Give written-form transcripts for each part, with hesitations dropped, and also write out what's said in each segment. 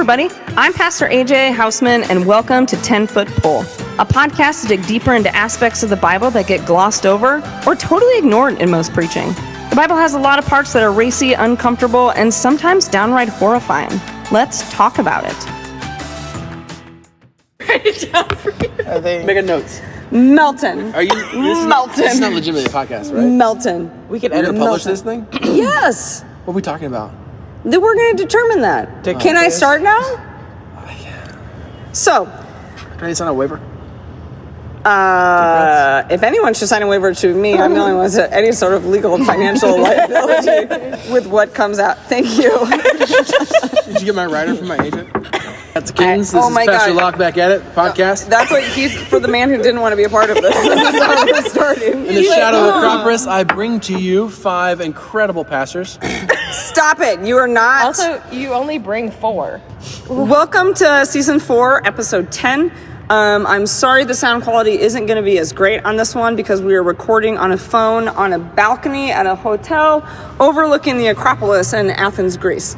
everybody. I'm Pastor AJ Houseman, and welcome to 10 Foot Pole, a podcast to dig deeper into aspects of the Bible that get glossed over or totally ignored in most preaching. The Bible has a lot of parts that are racy, uncomfortable, and sometimes downright horrifying. Let's talk about it. Write it down for you. Making notes. Melton. Are you? This is not legitimately a podcast, right? Melton. We can edit. Publish this thing. Yes. What are we talking about? Then we're going to determine that. Can I start now? So. Can I sign a waiver? If anyone should sign a waiver to me, I'm the only one with any sort of legal and financial liability with what comes out. Thank you. Did you get my writer from my agent? That's Kings. This is Pastor Locke back at it, podcast. That's what he's for the man who didn't want to be a part of this. This is how we're starting. In the shadow of Acropolis, I bring to you 5 incredible pastors. Stop it. You are not. Also, you only bring 4. Welcome to season 4, episode 10. I'm sorry the sound quality isn't going to be as great on this one because we are recording on a phone on a balcony at a hotel overlooking the Acropolis in Athens, Greece.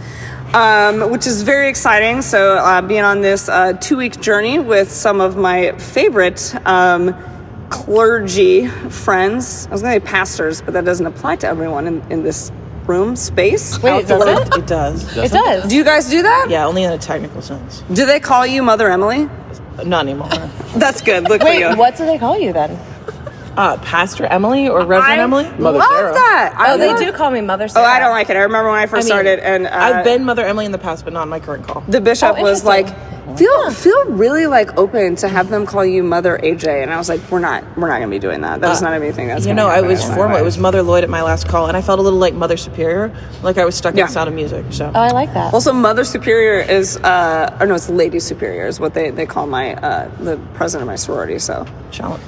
Which is very exciting. So being on this 2-week journey with some of my favorite clergy friends. I was going to say pastors, but that doesn't apply to everyone in this room space. Wait, does it? It does. It does. Do you guys do that? Yeah, only in a technical sense. Do they call you Mother Emily? Not anymore. That's good. Look for you. Wait, what do they call you then? Pastor Emily or Reverend Emily? Mother Love Sarah. that. They do call me Mother Sarah. Oh, I don't like it. I remember when I first started, and I've been Mother Emily in the past, but not in my current call. the bishop was like, interesting. feel really like open to have them call you Mother AJ, and I was like, we're not gonna be doing that. That's not anything that's. You know, I was formal. It was Mother Lloyd at my last call, and I felt a little like Mother Superior, like I was stuck in the Sound of Music. So. Oh, I like that. Also, Mother Superior is, or no, it's Lady Superior is what they call my the president of my sorority. So. Challenge.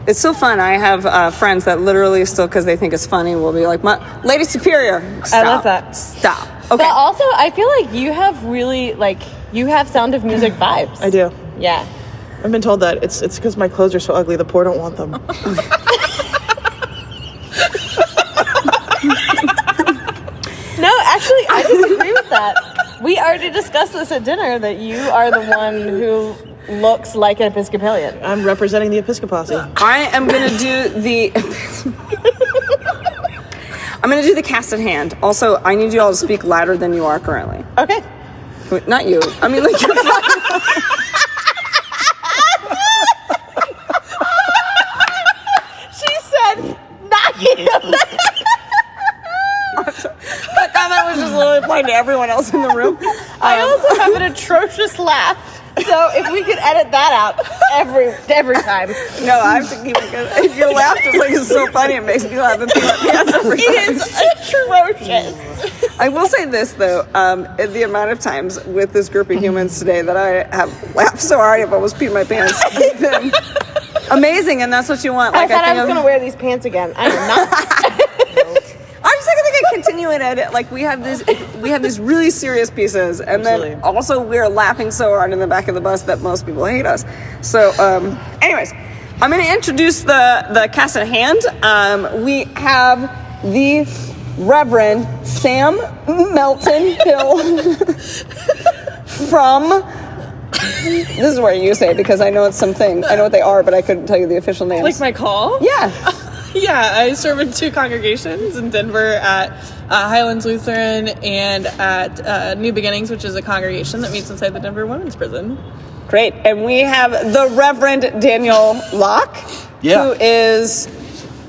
It's so fun. I have friends that literally still, because they think it's funny, will be like, Lady Superior. Stop. I love that. Stop. Okay. But also, I feel like you have really, you have Sound of Music vibes. I do. Yeah. I've been told that. It's because my clothes are so ugly, the poor don't want them. No, actually, I disagree with that. We already discussed this at dinner, that you are the one who looks like an Episcopalian. I'm representing the Episcopacy. I am going to do the... I'm going to do the casted hand. Also, I need you all to speak louder than you are currently. Okay. Wait, not you. I mean, like... She said, not you. I thought that was just literally applying to everyone else in the room. I also have an atrocious laugh. So if we could edit that out every time. No, I'm thinking because your laugh is like it's so funny. It makes me laugh. It is atrocious. I will say this though, the amount of times with this group of humans today that I have laughed so hard I've almost peed my pants. It's been amazing, and that's what you want. I thought I was going to wear these pants again. I am not. I'm just gonna think I continue and edit. Like we have these really serious pieces, and then also we're laughing so hard in the back of the bus that most people hate us. So, anyways, I'm gonna introduce the cast at hand. We have the Reverend Samm Melton-Hill from. This is where you say it because I know it's something. I know what they are, but I couldn't tell you the official names. Like my call? Yeah. Yeah, I serve in 2 congregations in Denver at Highlands Lutheran and at New Beginnings, which is a congregation that meets inside the Denver Women's Prison. Great. And we have the Reverend Daniel Locke, who is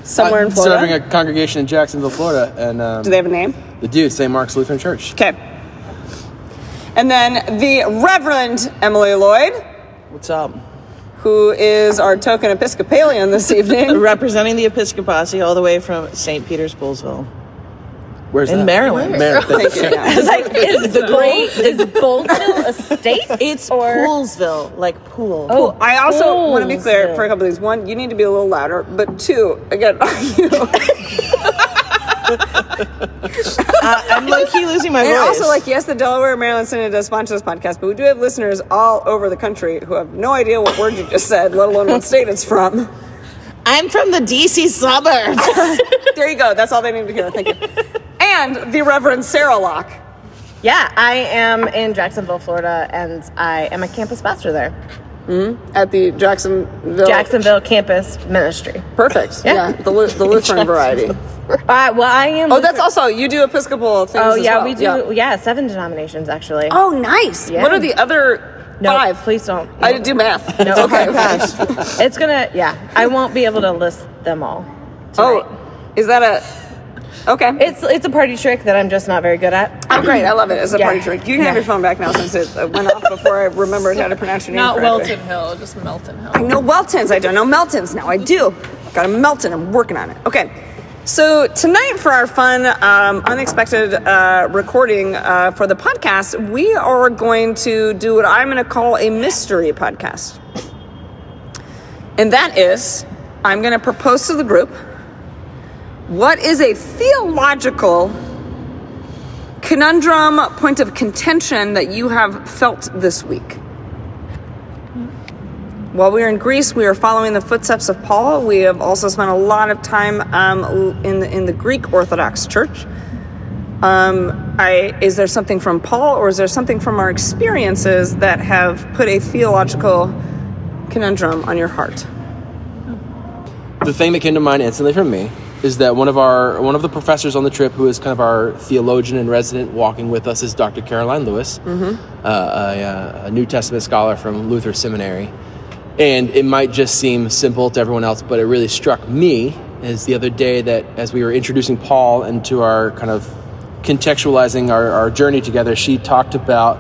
somewhere in Florida. Serving a congregation in Jacksonville, Florida. And do they have a name? The dude, St. Mark's Lutheran Church. Okay. And then the Reverend Emily Lloyd. What's up? Who is our token Episcopalian this evening. Representing the Episcopacy all the way from St. Peter's, Poolsville. Where's in that? Maryland. Thank you. Is Boltville a state? It's Poolsville, like pool. Oh, I also want to be clear for a couple of things. One, you need to be a little louder. But 2, again, you. I'm low-key losing my voice. And also, yes, the Delaware Maryland Synod does sponsor this podcast, but we do have listeners all over the country who have no idea what word you just said, let alone what state it's from. I'm from the D.C. suburbs. There you go. That's all they need to hear. Thank you. And the Reverend Sarah Locke. Yeah, I am in Jacksonville, Florida, and I am a campus pastor there. At the Jacksonville campus ministry. Perfect. Yeah, the Lutheran variety. Well, I am. Oh, that's also, you do Episcopal things as well. We do. Yeah, 7 denominations actually. Oh, nice. Yeah. What are the other 5? Please don't. I didn't do math. No, okay. It's gonna. Yeah, I won't be able to list them all. Tonight. Oh, is that a? Okay. It's a party trick that I'm just not very good at. Oh, great. I love it. It's a Yeah. party trick. You can have your phone back now since it went off before I remembered how to pronounce your name Not correctly. Melton-Hill, just Melton-Hill. I know Weltons. I don't know Meltons. Now I do. Got a Melton. I'm working on it. Okay. So tonight for our fun, unexpected recording for the podcast, we are going to do what I'm going to call a mystery podcast. And that is, I'm going to propose to the group, what is a theological conundrum, point of contention that you have felt this week? While we were in Greece, we were following the footsteps of Paul. We have also spent a lot of time in the Greek Orthodox Church. Is there something from Paul, or is there something from our experiences that have put a theological conundrum on your heart? The thing that came to mind instantly from me is that one of the professors on the trip, who is kind of our theologian in resident walking with us, is Dr. Caroline Lewis, a New Testament scholar from Luther Seminary. And it might just seem simple to everyone else, but it really struck me is the other day that as we were introducing Paul into our kind of contextualizing our journey together, she talked about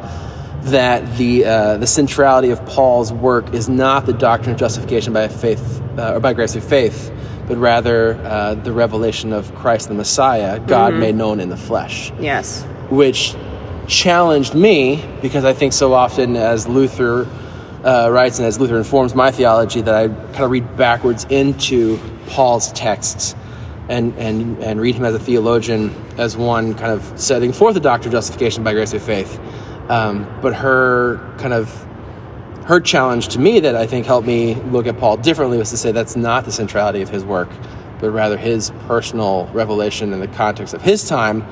that the centrality of Paul's work is not the doctrine of justification by faith or by grace through faith, but rather the revelation of Christ the Messiah, God made known in the flesh. Yes. Which challenged me, because I think so often as Luther writes and as Luther informs my theology, that I kind of read backwards into Paul's texts and read him as a theologian, as one kind of setting forth the doctrine of justification by grace through faith. But her challenge to me that I think helped me look at Paul differently was to say that's not the centrality of his work, but rather his personal revelation in the context of his time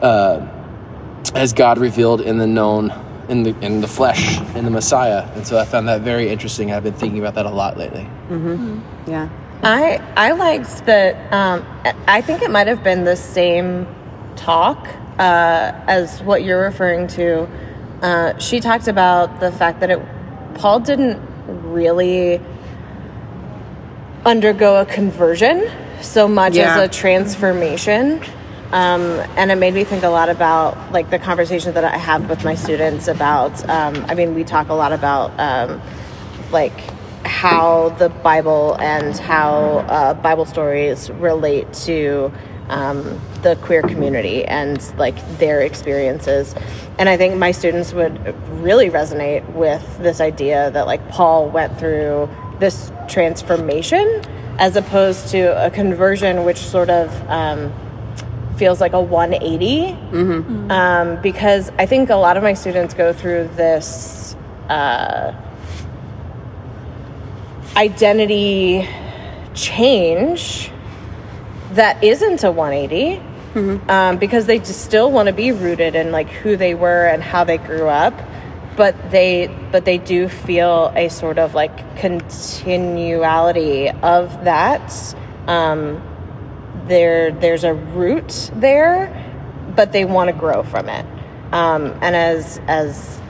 as God revealed in the known, in the flesh, in the Messiah. And so I found that very interesting. I've been thinking about that a lot lately. Yeah. I liked that. I think it might have been the same talk as what you're referring to. She talked about the fact that Paul didn't really undergo a conversion so much as a transformation. And it made me think a lot about like the conversation that I have with my students about, we talk a lot about like how the Bible and how Bible stories relate to the queer community and like their experiences. And I think my students would really resonate with this idea that like Paul went through this transformation as opposed to a conversion, which sort of feels like a 180. Because I think a lot of my students go through this identity change that isn't a 180, because they just still want to be rooted in like who they were and how they grew up, but they do feel a sort of like continuality of that. There's a root there, but they want to grow from it. And as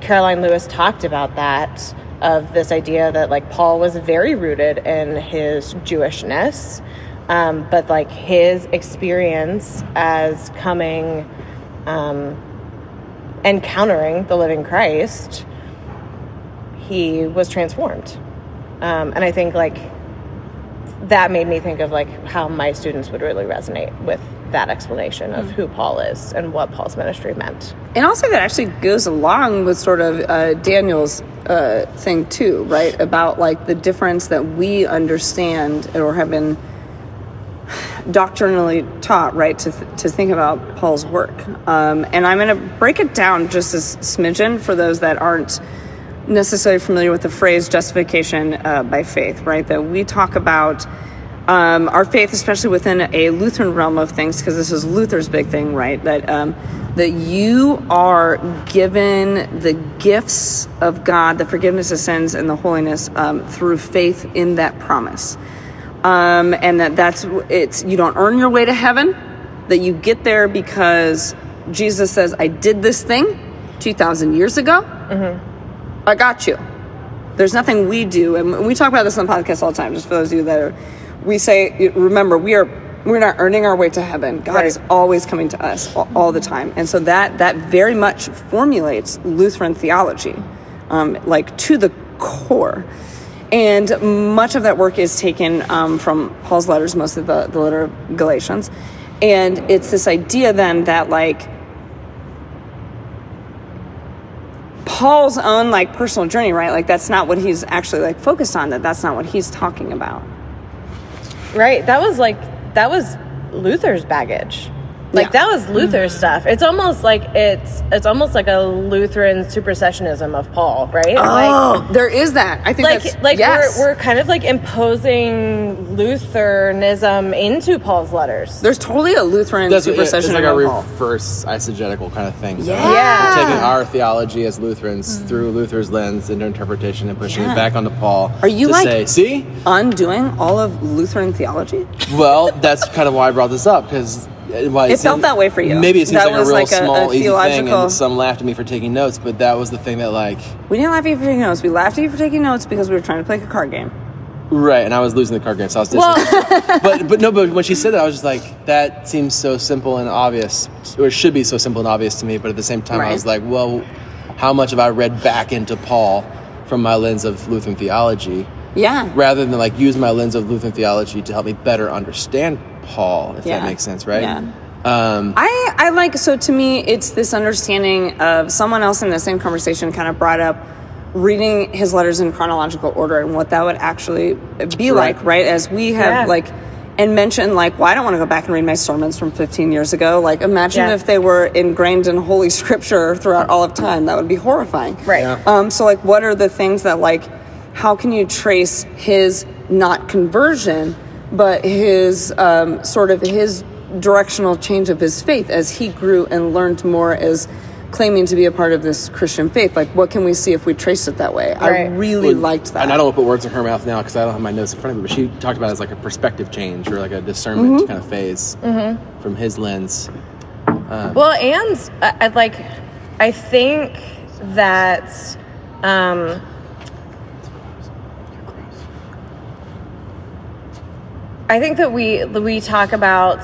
Caroline Lewis talked about that, of this idea that like Paul was very rooted in his Jewishness, but like his experience as coming, encountering the living Christ, he was transformed. And I think like that made me think of like how my students would really resonate with that explanation of who Paul is and what Paul's ministry meant. And also that actually goes along with sort of Daniel's thing too, right? About like the difference that we understand or have been doctrinally taught, right, to think about Paul's work. And I'm going to break it down just a smidgen for those that aren't necessarily familiar with the phrase justification by faith, right? That we talk about our faith, especially within a Lutheran realm of things, because this is Luther's big thing, right? That you are given the gifts of God, the forgiveness of sins and the holiness through faith in that promise. And you don't earn your way to heaven, that you get there because Jesus says, I did this thing 2,000 years ago. Mm-hmm. I got you. There's nothing we do. And we talk about this on the podcast all the time, just for those of you that are, we say, remember, we're not earning our way to heaven. God is always coming to us all the time. And so that very much formulates Lutheran theology, like to the core. And much of that work is taken from Paul's letters, mostly the letter of Galatians. And it's this idea then that like Paul's own like personal journey, right? Like that's not what he's actually like focused on, that's not what he's talking about. Right. That was Luther's baggage. Like that was Luther's stuff. It's almost like it's almost like a Lutheran supersessionism of Paul, right? Oh, there is that. I think we're kind of like imposing Lutheranism into Paul's letters. There's totally a Lutheran supersessionism. It's like a reverse eisegetical kind of thing. Yeah. We're taking our theology as Lutherans through Luther's lens into interpretation and pushing it back onto Paul. Are you to like say, see, undoing all of Lutheran theology? Well, that's kind of why I brought this up, because it felt that way for you. Maybe it seems like a real small, easy theological thing, and some laughed at me for taking notes, but that was the thing that, like... We didn't laugh at you for taking notes. We laughed at you for taking notes because we were trying to play a card game. Right, and I was losing the card game, so I was disinterested. But when she said that, I was just like, that seems so simple and obvious, or it should be so simple and obvious to me, but at the same time, I was like, well, how much have I read back into Paul from my lens of Lutheran theology? Yeah. Rather than, like, use my lens of Lutheran theology to help me better understand Paul, if that makes sense, right? Yeah. I like, so to me, it's this understanding of someone else in the same conversation kind of brought up reading his letters in chronological order and what that would actually be like, right? As we have and mentioned like, well, I don't want to go back and read my sermons from 15 years ago. Like, imagine if they were ingrained in Holy Scripture throughout all of time. That would be horrifying. Right. Yeah. So like, what are the things that like, how can you trace his not conversion, but his sort of his directional change of his faith as he grew and learned more as claiming to be a part of this Christian faith? Like, what can we see if we trace it that way? I really liked that. And I don't want to put words in her mouth now because I don't have my notes in front of me, but she talked about it as like a perspective change or like a discernment kind of phase from his lens. Well, and I think that we talk about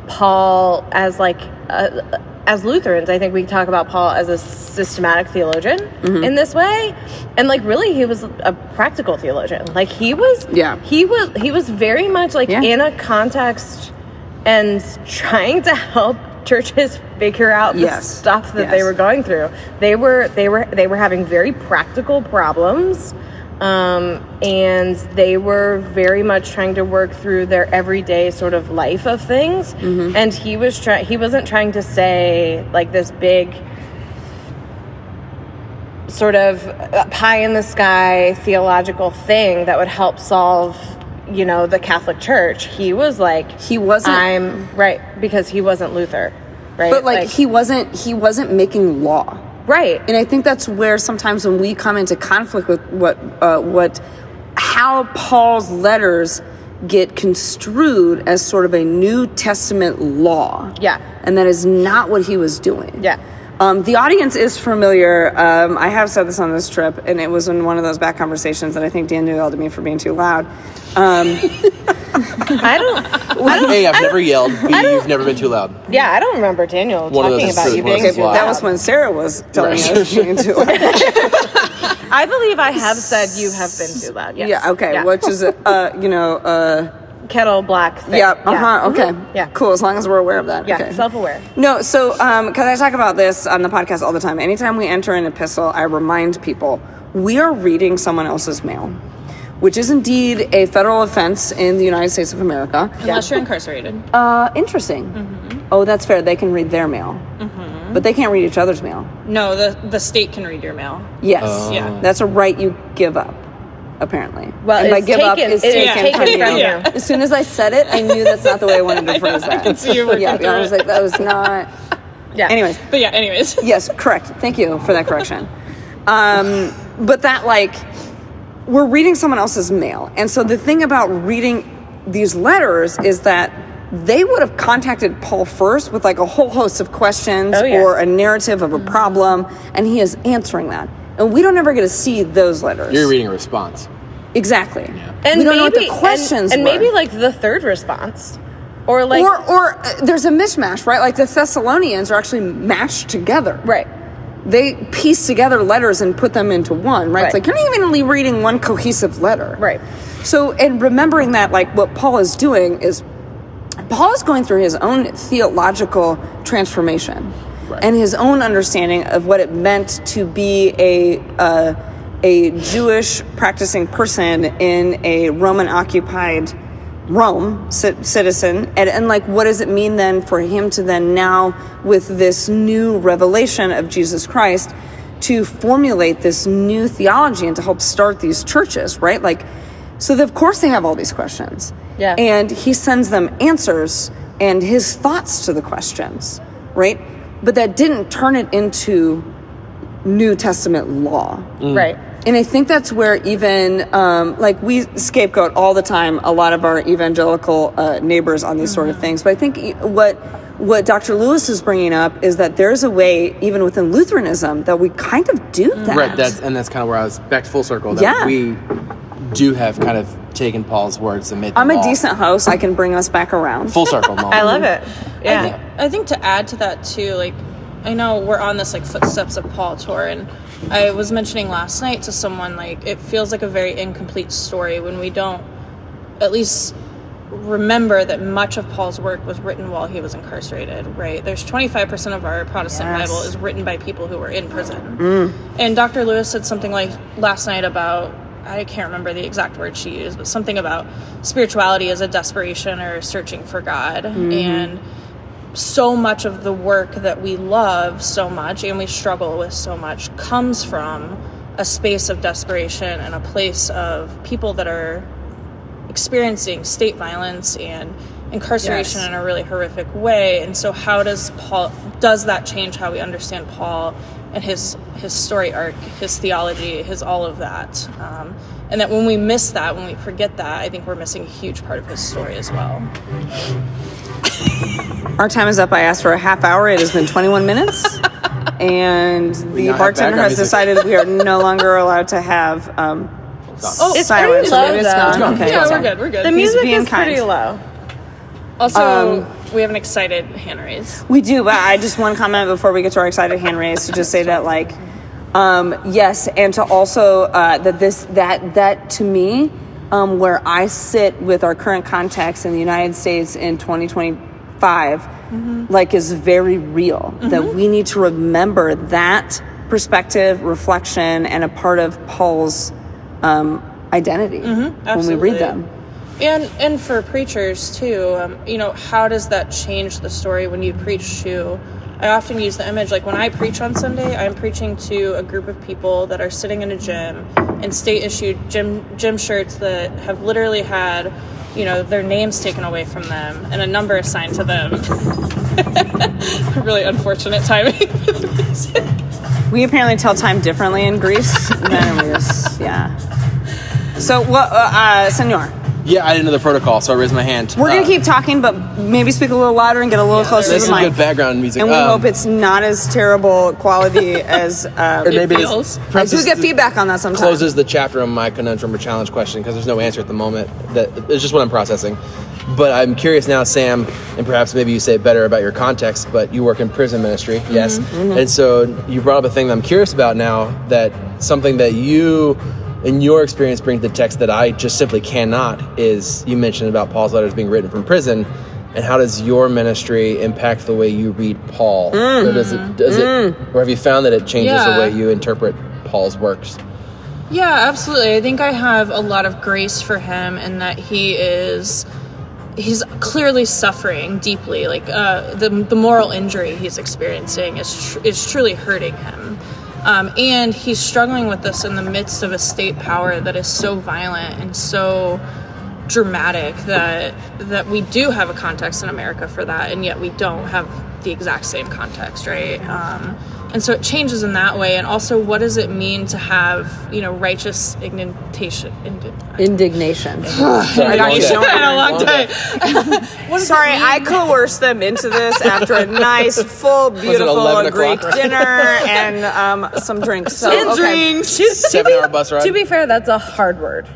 Paul as like as Lutherans. I think we talk about Paul as a systematic theologian in this way, and like really he was a practical theologian. Like he was very much like in a context and trying to help churches figure out the stuff that they were going through. They were having very practical problems. And they were very much trying to work through their everyday sort of life of things. And he wasn't trying to say like this big sort of pie in the sky theological thing that would help solve, the Catholic Church. He was like, because he wasn't Luther, right? But like he wasn't making law. Right. And I think that's where sometimes when we come into conflict with how Paul's letters get construed as sort of a New Testament law. Yeah. And that is not what he was doing. Yeah. The audience is familiar. I have said this on this trip, and it was in one of those back conversations that I think Daniel yelled at me for being too loud. I've never yelled. You've never been too loud. Yeah, I don't remember Daniel talking about you being too loud. That was when Sarah was telling us being too loud. I believe I have said you have been too loud. Yes. Yeah. Okay. Yeah. Which is kettle black thing. Yeah. Okay. Yeah. Cool. As long as we're aware of that. Yeah. Okay. Self-aware. No. So, because I talk about this on the podcast all the time. Anytime we enter an epistle, I remind people we are reading someone else's mail, which is indeed a federal offense in the United States of America. Unless you're incarcerated. Interesting. Oh, that's fair. They can read their mail. But they can't read each other's mail. No, the state can read your mail. Yes. Yeah. That's a right you give up. apparently. Well, and by it's give up taken- is it is taken taken from you. As soon as I said it, I knew that's not the way I wanted to phrase that. I can see you working yeah, through I was it. like, that was not. Yeah. Anyways, But yeah, anyways. yes, correct. Thank you for that correction. But that, like, we're reading someone else's mail. And so the thing about reading these letters is that they would have contacted Paul first with like a whole host of questions or a narrative of a problem, and he is answering that. And we don't ever get to see those letters. You're reading a response. Exactly. Yeah. And we don't know what the maybe- questions and were. maybe like the third response. Or like Or there's a mismatch, right? Like the Thessalonians are actually matched together. right. They piece together letters and put them into one, right? It's Right. like you're not even reading one cohesive letter. Right. So, and remembering that, like, what Paul is doing is Paul is going through his own theological transformation and his own understanding of what it meant to be a Jewish practicing person in a Roman occupied Rome citizen, and like, what does it mean then for him to then now, with this new revelation of Jesus Christ, to formulate this new theology and to help start these churches, right? Like, so of course they have all these questions. Yeah. And he sends them answers and his thoughts to the questions, right? But that didn't turn it into New Testament law. Right. And I think that's where even, like, we scapegoat all the time a lot of our evangelical neighbors on these sort of things. But I think what Dr. Lewis is bringing up is that there's a way, even within Lutheranism, that we kind of do that. Right, that's kind of where I was back to full circle. That we do have kind of taken Paul's words and made them I'm a law. decent host. I can bring us back around. Full circle, Mom. I love it. Yeah. I think to add to that too, like, I know we're on this like Footsteps of Paul tour, and I was mentioning last night to someone, like, it feels like a very incomplete story when we don't at least remember that much of Paul's work was written while he was incarcerated, right? There's 25% of our Protestant Bible is written by people who were in prison. And Dr. Lewis said something like last night about, I can't remember the exact word she used, but something about spirituality as a desperation or searching for God. And so much of the work that we love so much and we struggle with so much comes from a space of desperation and a place of people that are experiencing state violence and incarceration in a really horrific way. And so how does that change how we understand Paul and his story arc, his theology, his all of that? And that when we miss that, when we forget that, I think we're missing a huge part of his story as well. Our time is up. I asked for a half hour. It has been 21 minutes. And the now have bartender background has music. decided we are no longer allowed to have It's silence. pretty low, Maybe it's though. gone. Okay, Yeah, it's we're on. good. We're good. The music being is pretty kind. low. Also, we have an excited hand raise. We do, but I just want to comment before we get to our excited hand raise to just say that, like, yes, and to also that to me, where I sit with our current context in the United States in 2025, like, is very real. That we need to remember that perspective, reflection, and a part of Paul's identity when we read them. And for preachers too, how does that change the story when you preach to? I often use the image, like when I preach on Sunday, I'm preaching to a group of people that are sitting in a gym in state-issued gym shirts that have literally had, their names taken away from them and a number assigned to them. Really unfortunate timing. We apparently tell time differently in Greece than we just, So, what, Senor? Yeah, I didn't know the protocol, so I raised my hand. We're going to keep talking, but maybe speak a little louder and get a little closer to This the is mic. good background music. And we hope it's not as terrible quality as... or maybe feels. I do get feedback on that sometimes. Closes the chapter on my conundrum or challenge question because there's no answer at the moment. It's just what I'm processing. But I'm curious now, Sam, and perhaps maybe you say it better about your context, but you work in prison ministry, yes. And so you brought up a thing that I'm curious about now, that something that you, in your experience, bring to the text that I just simply cannot, is you mentioned about Paul's letters being written from prison. And how does your ministry impact the way you read Paul? So does it, or have you found that it changes the way you interpret Paul's works? Yeah, absolutely. I think I have a lot of grace for him in that he's clearly suffering deeply. Like the moral injury he's experiencing is truly hurting him. And he's struggling with this in the midst of a state power that is so violent and so dramatic that we do have a context in America for that, and yet we don't have the exact same context, right? And so it changes in that way. And also, what does it mean to have, righteous indignation? Indignation. A long day. Sorry, I coerced them into this after a nice, full, beautiful Greek dinner and some drinks. So, drinks. 7-hour bus ride. To be fair, that's a hard word.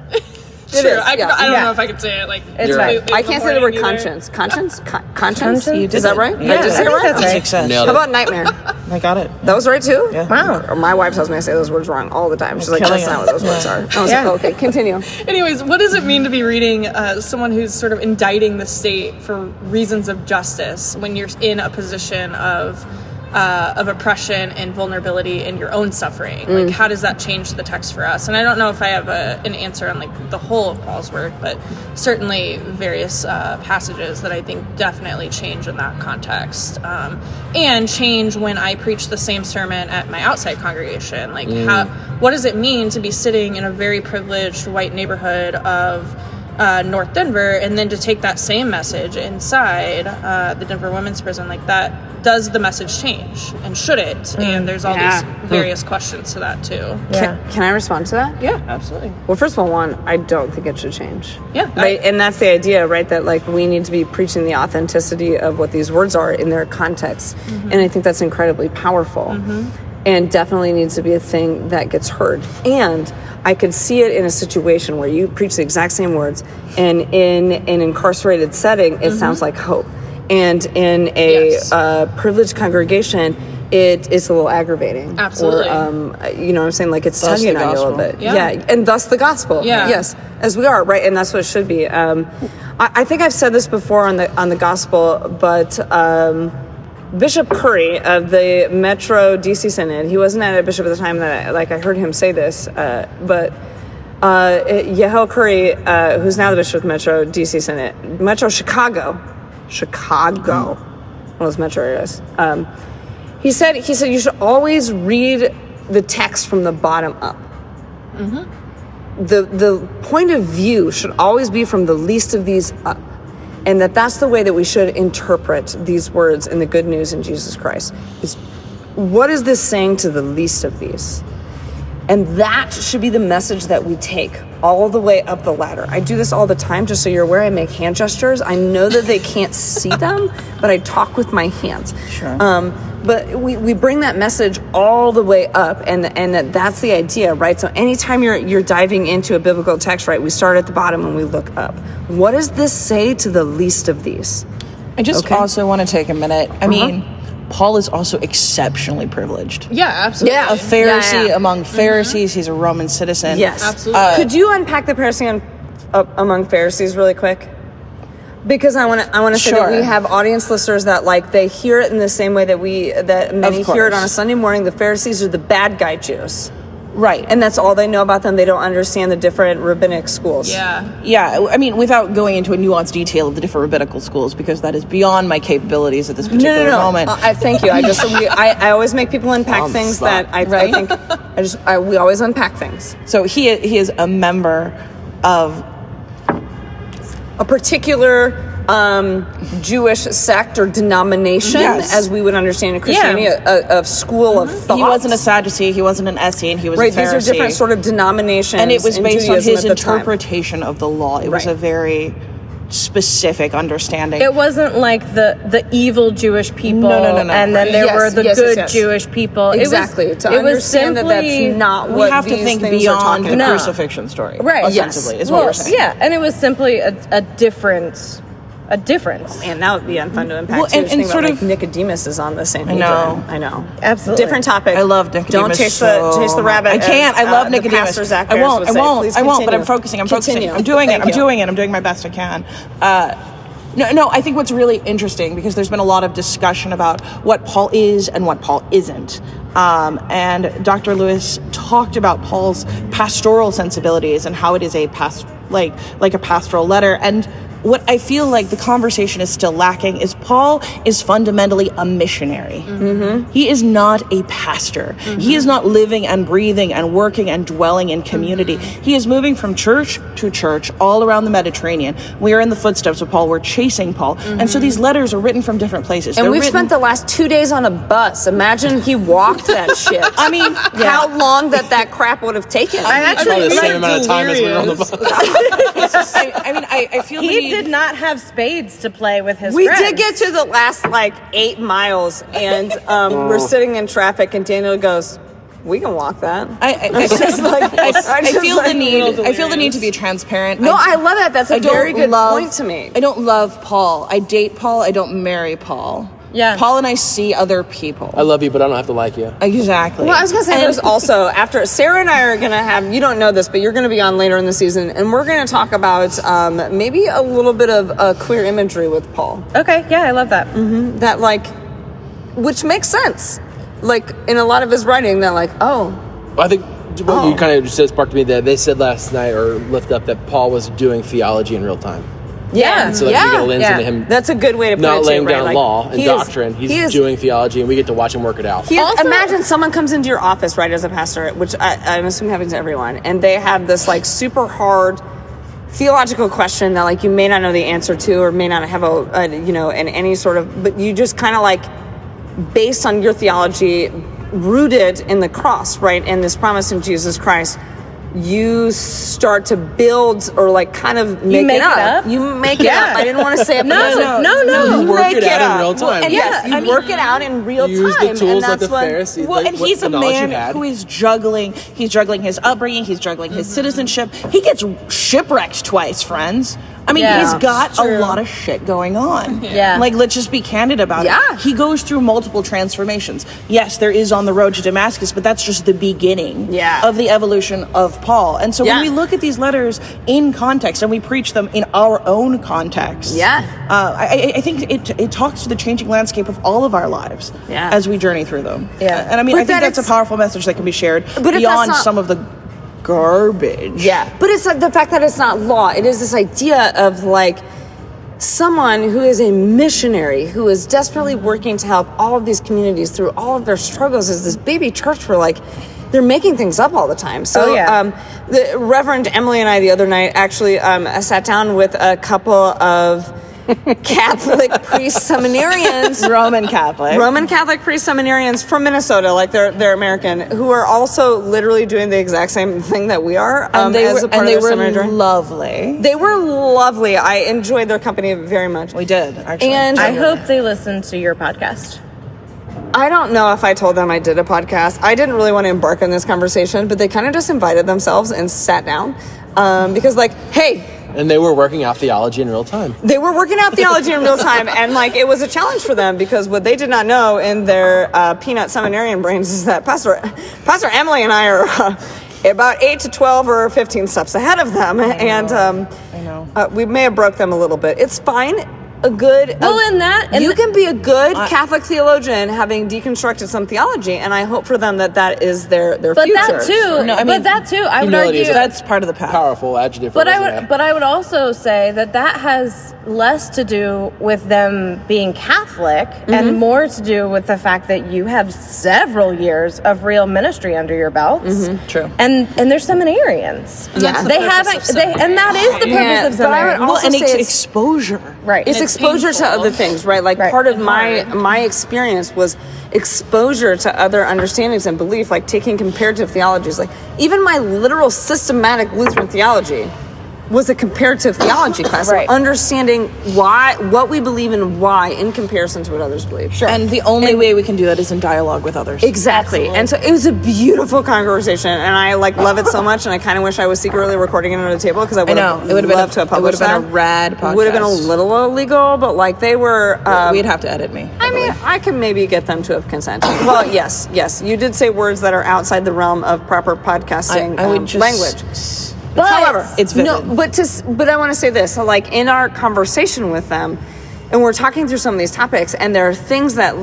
It is. I don't know if I could say it like it's right. I can't say the word conscience. Conscience? Conscience? Is that right? Yeah, I just say it right? that's right. Makes sense. How about nightmare? I got it. That was right too? Yeah. Wow. My wife tells me I say those words wrong all the time. She's like, that's not what those words are. I was like, okay, continue. Anyways, what does it mean to be reading someone who's sort of indicting the state for reasons of justice when you're in a position of oppression and vulnerability and your own suffering? Like, how does that change the text for us? And I don't know if I have an answer on like the whole of Paul's work, but certainly various passages that I think definitely change in that context, and change when I preach the same sermon at my outside congregation. Like, what does it mean to be sitting in a very privileged white neighborhood of North Denver, and then to take that same message inside the Denver Women's Prison? Like, that, does the message change, and should it? And there's all these various questions to that too. Can I respond to that? Yeah, absolutely. Well, first of all, I don't think it should change. Yeah. Right? And that's the idea, right? That like we need to be preaching the authenticity of what these words are in their context. And I think that's incredibly powerful. And definitely needs to be a thing that gets heard. And I could see it in a situation where you preach the exact same words, and in an incarcerated setting, it sounds like hope. And in a privileged congregation, it is a little aggravating. Absolutely. Or, you know what I'm saying? Like, it's tugging on you a little bit. Yeah. And thus the gospel. Yeah. Yes, as we are, right? And that's what it should be. I think I've said this before on the gospel, but Bishop Curry of the Metro DC Synod, he wasn't a bishop at the time that I heard him say this, but Yehel Curry, who's now the bishop of Metro DC Synod, Metro Chicago, one of those metro areas. He said you should always read the text from the bottom up. The point of view should always be from the least of these up. And that's the way that we should interpret these words in the good news in Jesus Christ. Is what is this saying to the least of these? And that should be the message that we take all the way up the ladder. I do this all the time, just so you're aware. I make hand gestures. I know that they can't see them, but I talk with my hands. Sure. But we bring that message all the way up, and that's the idea, right? So anytime you're diving into a biblical text, right, we start at the bottom and we look up. What does this say to the least of these? I just also want to take a minute. I mean, Paul is also exceptionally privileged. Yeah, absolutely. Yeah. A Pharisee among Pharisees. He's a Roman citizen. Yes. Absolutely. Could you unpack the Pharisee among Pharisees really quick? Because I want to say that we have audience listeners that they hear it in the same way that many hear it on a Sunday morning. The Pharisees are the bad guy Jews. Right. And that's all they know about them. They don't understand the different rabbinic schools. Yeah. Yeah, I mean, without going into a nuanced detail of the different rabbinical schools, because that is beyond my capabilities at this particular moment. I thank you. I always make people unpack things that I think. We always unpack things. So he is a member of a particular Jewish sect or denomination, as we would understand in Christianity, a school of thought. He wasn't a Sadducee, he wasn't an Essene, he was a Pharisee. These are different sort of denominations. And it was based on his interpretation of the law. It was a very specific understanding. It wasn't like the evil Jewish people, no. And then there were the good Jewish people. Exactly. It was simply, that's not what we have to think beyond the about. crucifixion story. Right. Ostensibly, is what we're saying. Yeah, and it was simply a difference. And that would be fun to unpack too. And sort of Nicodemus is on the same page. I know. Absolutely. Different topic. I love Nicodemus. Don't chase the rabbit. I can't. I love Nicodemus. I won't. But I'm focusing. I'm doing it. I'm doing my best I can. No, I think what's really interesting, because there's been a lot of discussion about what Paul is and what Paul isn't. And Dr. Lewis talked about Paul's pastoral sensibilities and how it is a pastoral letter. And what I feel like the conversation is still lacking is Paul is fundamentally a missionary. Mm-hmm. He is not a pastor. Mm-hmm. He is not living and breathing and working and dwelling in community. Mm-hmm. He is moving from church to church all around the Mediterranean. We are in the footsteps of Paul. We're chasing Paul. Mm-hmm. And so these letters are written from different places. And we've spent the last 2 days on a bus. Imagine he walked that shit. I mean, how long that crap would have taken. I actually the same amount of time as we were on the bus. I feel he did not have spades to play with his We friends. did get to the last 8 miles, and we're sitting in traffic, and Daniel goes, "We can walk that." I feel the need to be transparent. No, I love that. That's a very good point to me. I don't love Paul. I date Paul. I don't marry Paul. Yeah. Paul and I see other people. I love you, but I don't have to like you. Exactly. Well, I was going to say there's also, after Sarah and I are going to have, you don't know this, but you're going to be on later in the season, and we're going to talk about maybe a little bit of queer imagery with Paul. Okay, yeah, I love that. Mm-hmm. That, which makes sense. In a lot of his writing, that I think what you kind of just sparked me that they said last night or lift up that Paul was doing theology in real time. Yeah. And so you get a lens into him. That's a good way to put it. Not laying down right? law and doctrine. He's doing theology, and we get to watch him work it out. Imagine someone comes into your office, right, as a pastor, which I'm assuming happens to everyone, and they have this super hard theological question that you may not know the answer to, or may not have any sort of, but you just kind of based on your theology, rooted in the cross, right, and this promise in Jesus Christ. You start to build or kind of make it up. You make it up. I didn't want to say it. No. You work it out in real time. And you work it out in real time. Use the tools and like that's the Pharisees. Well, and he's a man who is juggling. He's juggling his upbringing. He's juggling his citizenship. He gets shipwrecked twice, friends. I mean, he's got a lot of shit going on. Yeah. Let's just be candid about it. He goes through multiple transformations. Yes, there is on the road to Damascus, but that's just the beginning of the evolution of Paul. And so when we look at these letters in context and we preach them in our own context, I think it talks to the changing landscape of all of our lives as we journey through them. Yeah. And I mean, I think that's a powerful message that can be shared beyond some of the garbage. Yeah. But it's the fact that it's not law. It is this idea of someone who is a missionary who is desperately working to help all of these communities through all of their struggles as this baby church where they're making things up all the time. So the Reverend Emily and I the other night actually sat down with a couple of Catholic priest seminarians, Roman Catholic priest seminarians from Minnesota, they're American, who are also literally doing the exact same thing that we are. And they were lovely. They were lovely. I enjoyed their company very much. We did, actually. And I hope they listen to your podcast. I don't know if I told them I did a podcast. I didn't really want to embark on this conversation, but they kind of just invited themselves and sat down because hey. And they were working out theology in real time. And it was a challenge for them because what they did not know in their peanut seminarian brains is that Pastor Emily and I are about 8 to 12 or 15 steps ahead of them. I know. We may have broke them a little bit. It's fine. You can be a good Catholic theologian having deconstructed some theology, and I hope for them that is their future. That too, I would argue that's part of the path. Powerful adjective. But I would also say that has less to do with them being Catholic and more to do with the fact that you have several years of real ministry under your belt. Mm-hmm. True. And they're seminarians. Yeah. They haven't. And that is the purpose of seminary. It's exposure. Right. It's exposure to other things, right? Part of my experience was exposure to other understandings and belief, taking comparative theologies. Even my literal systematic Lutheran theology was a comparative theology class, right. Understanding what we believe and why in comparison to what others believe. Sure. And the only way we can do that is in dialogue with others. Exactly. Absolutely. And so it was a beautiful conversation, and I love it so much, and I kind of wish I was secretly recording it under the table because I would have loved to have published that. It would have been a rad podcast. It would have been a little illegal, but they were... we'd have to edit me. I mean, I can maybe get them to have consented. Well, yes. You did say words that are outside the realm of proper podcasting language. But however, it's vivid. No, but I want to say this. In our conversation with them, and we're talking through some of these topics, and there are things that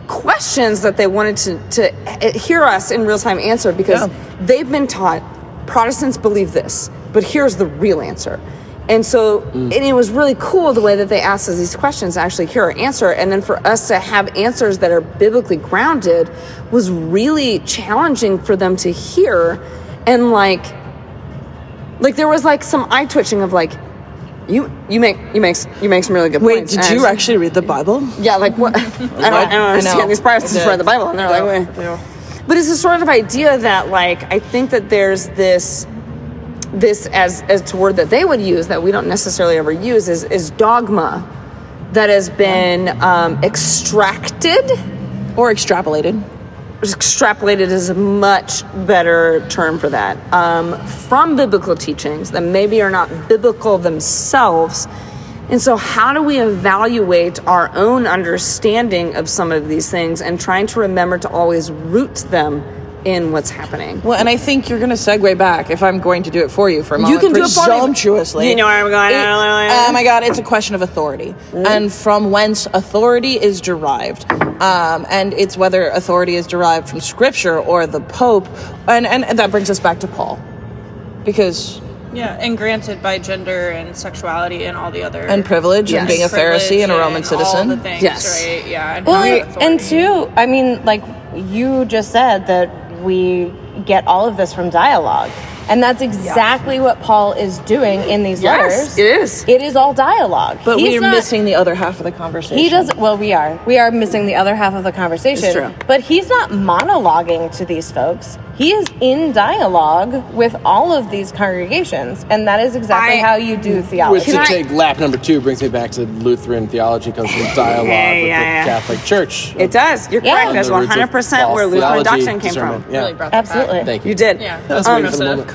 questions that they wanted to hear us in real time answer because they've been taught Protestants believe this, but here's the real answer. And so, and it was really cool the way that they asked us these questions to actually hear our answer. And then for us to have answers that are biblically grounded was really challenging for them to hear. And like there was like some eye twitching of like, you make some really good points. Wait, did you actually read the Bible? Yeah, like what? I don't understand. These Protestants read the Bible and they're like, wait. But it's a sort of idea that like, I think that there's this as a word that they would use that we don't necessarily ever use is dogma that has been extracted or extrapolated. Extrapolated is a much better term for that, from biblical teachings that maybe are not biblical themselves. And so how do we evaluate our own understanding of some of these things and trying to remember to always root them in what's happening? Well, and I think you're going to segue back, if I'm going to do it for you for a moment. You can do it for me. Presumptuously. You know where I'm going. Oh my God, it's a question of authority. And from whence authority is derived. And it's whether authority is derived from Scripture or the Pope. And that brings us back to Paul. Because... Yeah, and granted by gender and sexuality and all the other... And privilege, and being a Pharisee and a Roman citizen. All the things, right? Yeah. And and two, I mean, like you just said that we get all of this from dialogue. And that's exactly what Paul is doing in these letters. It is. It is all dialogue. But we're missing the other half of the conversation. He doesn't. Well, we are. We are missing the other half of the conversation. It's true. But he's not monologuing to these folks. He is in dialogue with all of these congregations, and that is exactly how you do theology. Which to take lap number 2 brings me back to Lutheran theology comes from dialogue with the Catholic Church. It does. You're correct. That's 100% where Lutheran doctrine came from. Yeah. Really brought that Absolutely. back. Thank you. You did. Yeah. That's impressive.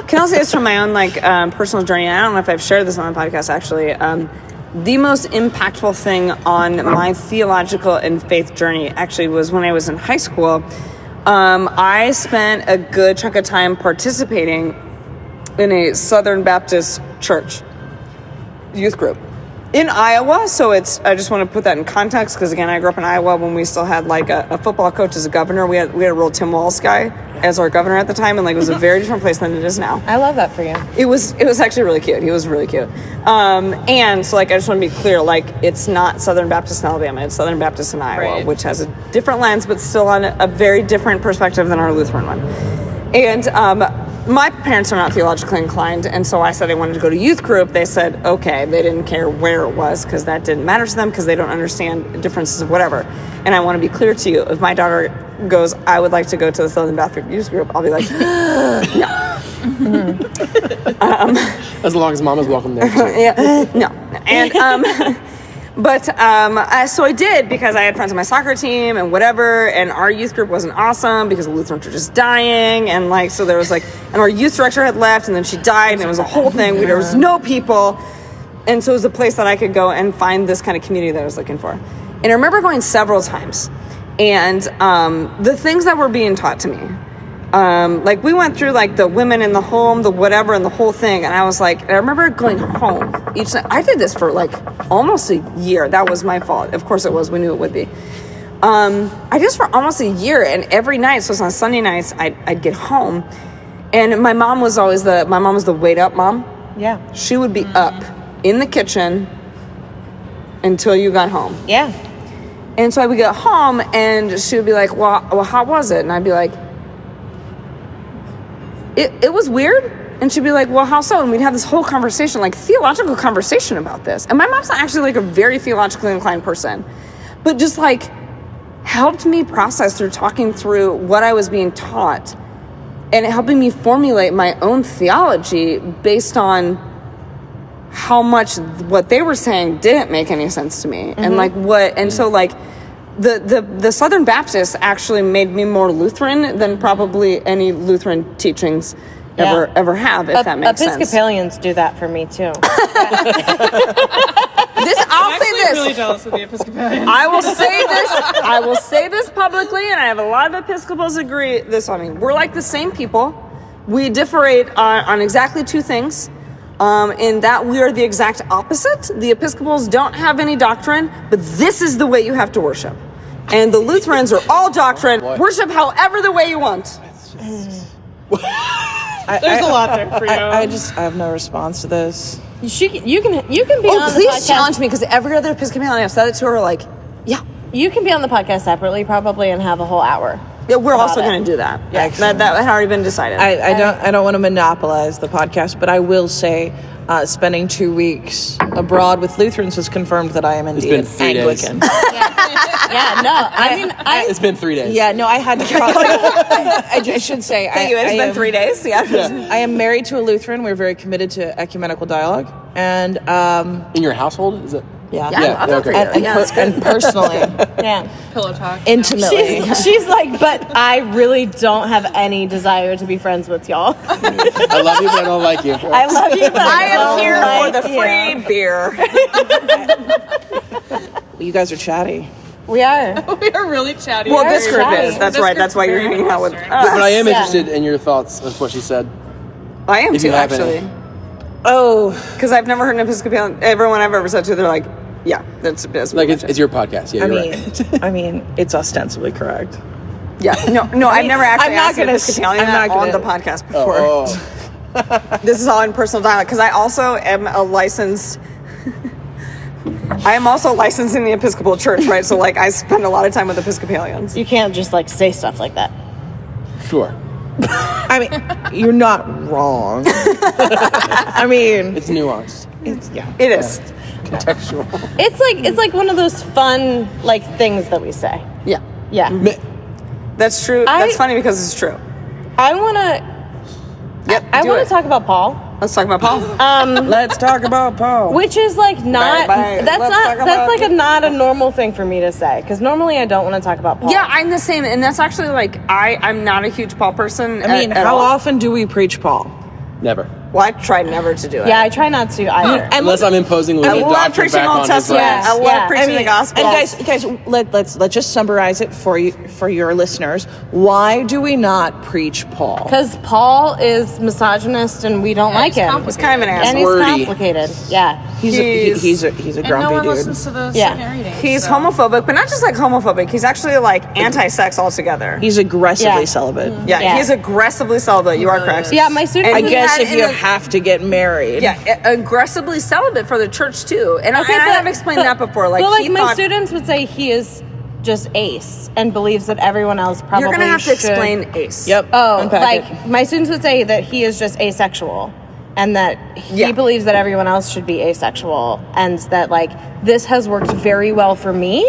Can I say this from my own personal journey? I don't know if I've shared this on the podcast actually. The most impactful thing on my theological and faith journey actually was when I was in high school. I spent a good chunk of time participating in a Southern Baptist church youth group in Iowa. So I just want to put that in context because again, I grew up in Iowa when we still had like a football coach as a governor. We had a real Tim Walz guy as our governor at the time, and like it was a very different place than it is now. I love that for you. It was actually really cute. He was really cute. And so like I just want to be clear, like it's not Southern Baptist in Alabama, it's Southern Baptist in Iowa, which has a different lens, but still on a very different perspective than our Lutheran one. And my parents are not theologically inclined, and so I said I wanted to go to youth group. They said, okay. They didn't care where it was because that didn't matter to them because they don't understand differences of whatever. And I want to be clear to you, if my daughter goes, I would like to go to the Southern Baptist youth group, I'll be like, no. As long as Mama's welcome there. No. And so I did because I had friends on my soccer team and whatever, and our youth group wasn't awesome because the Lutherans were just dying, and like so there was like, and our youth director had left, and then she died, and it was a whole thing. There was no people, and so it was a place that I could go and find this kind of community that I was looking for. And I remember going several times, and the things that were being taught to me. Like we went through like the women in the home, the whatever, and the whole thing. And I was like, I remember going home each night. I did this for like almost a year. That was my fault. Of course it was. We knew it would be. I did this for almost a year. And every night, so it's on Sunday nights, I'd get home. And my mom was the wait up mom. Yeah. She would be up in the kitchen until you got home. Yeah. And so I would get home and she would be like, well, how was it? And I'd be like, It was weird. And she'd be like, well, how so? And we'd have this whole conversation, like theological conversation about this. And my mom's not actually like a very theologically inclined person, but just like helped me process through talking through what I was being taught and helping me formulate my own theology based on how much what they were saying didn't make any sense to me. And like so like the Southern Baptists actually made me more Lutheran than probably any Lutheran teachings ever have, if that makes sense. Episcopalians do that for me too. I'm really jealous of the Episcopalians. I will say this publicly, and I have a lot of Episcopals agree this on me. We're like the same people. We differentiate on exactly two things. In that we are the exact opposite. The Episcopals don't have any doctrine, but this is the way you have to worship. And the Lutherans are all doctrine. Worship however the way you want. There's a lot there for you. I have no response to this. You can be on the please podcast. challenge me, because every other Episcopalian I've said it to are like, yeah. You can be on the podcast separately, probably, and have a whole hour. Yeah, we're also going to do that. Yeah, that had already been decided. I don't want to monopolize the podcast, but I will say, spending 2 weeks abroad with Lutherans has confirmed that I am indeed been 3 days. Anglican. Yeah, no, I mean, It's been 3 days. Yeah, no, I had to try. I should say, Thank you. It's been 3 days. Yeah. I am married to a Lutheran. We're very committed to ecumenical dialogue, and In your household, is it? yeah, Yeah, okay. and personally, yeah. Pillow talk. intimately. She's like, but I really don't have any desire to be friends with y'all. I love you, but I don't like you. I love you, but I am don't here for like the you. free beer. You guys are chatty. We are. We are really chatty. Well, this group chatty. is. That's This right. That's why you're group's hanging out with very us. But I am Yeah. interested in your thoughts of what she said. I am If you too, have actually. any. Oh, Because I've never heard an Episcopalian. Everyone I've ever said to, they're like, yeah, that's Like, it's your podcast. Yeah, you're right. I mean, it's ostensibly correct. Yeah. No, I've never actually I'm not asked an gonna- Episcopalian I'm not that on the gonna- podcast before. Oh, This is all in personal dialogue, because I also am a licensed. I am also licensed in the Episcopal Church, right? So, like, I spend a lot of time with Episcopalians. You can't just like say stuff like that. sure. I mean, you're not wrong. I mean, It's nuanced, It is. contextual. It's like one of those fun like things that we say. Yeah. Yeah. That's true. I- That's funny because it's true. I wanna Yep. I do wanna it. talk about Paul. Let's talk about Paul. let's talk about Paul. Which is like not Bye. that's Let's not talk that's about like it. not a normal thing for me to say, because normally I don't want to talk about Paul. Yeah, I'm the same, and that's actually like I'm not a huge Paul person. I mean, at how all. often do we preach Paul? Never. Well, I try never to do it. Yeah, I try not to either. Unless I'm imposing I Living love Doctrine preaching back Old on his Testament. lands. I love Yeah, preaching I mean, the gospel. And guys, let's just summarize it for you, for your listeners. Why do we not preach Paul? Because Paul is misogynist and we don't like him. He's kind of an And asshole. he's Wordy. complicated. Yeah. He's a And grumpy no one dude. listens to the Yeah. second reading. He's so. homophobic, but not just like homophobic. He's actually like anti-sex altogether. He's aggressively Yeah. celibate. Yeah. He's aggressively celibate. You are correct. Yeah, my students. I And he guess had if in you the- have to get married. Yeah, aggressively celibate for the church too. And Okay, I've explained that before. Like, but like he my thought, students would say he is just ace and believes that everyone else probably you're gonna have to should. explain ace. Yep. Oh, Unpack like it. my students would say that he is just asexual, and that he Yeah. believes that everyone else should be asexual, and that like this has worked very well for me.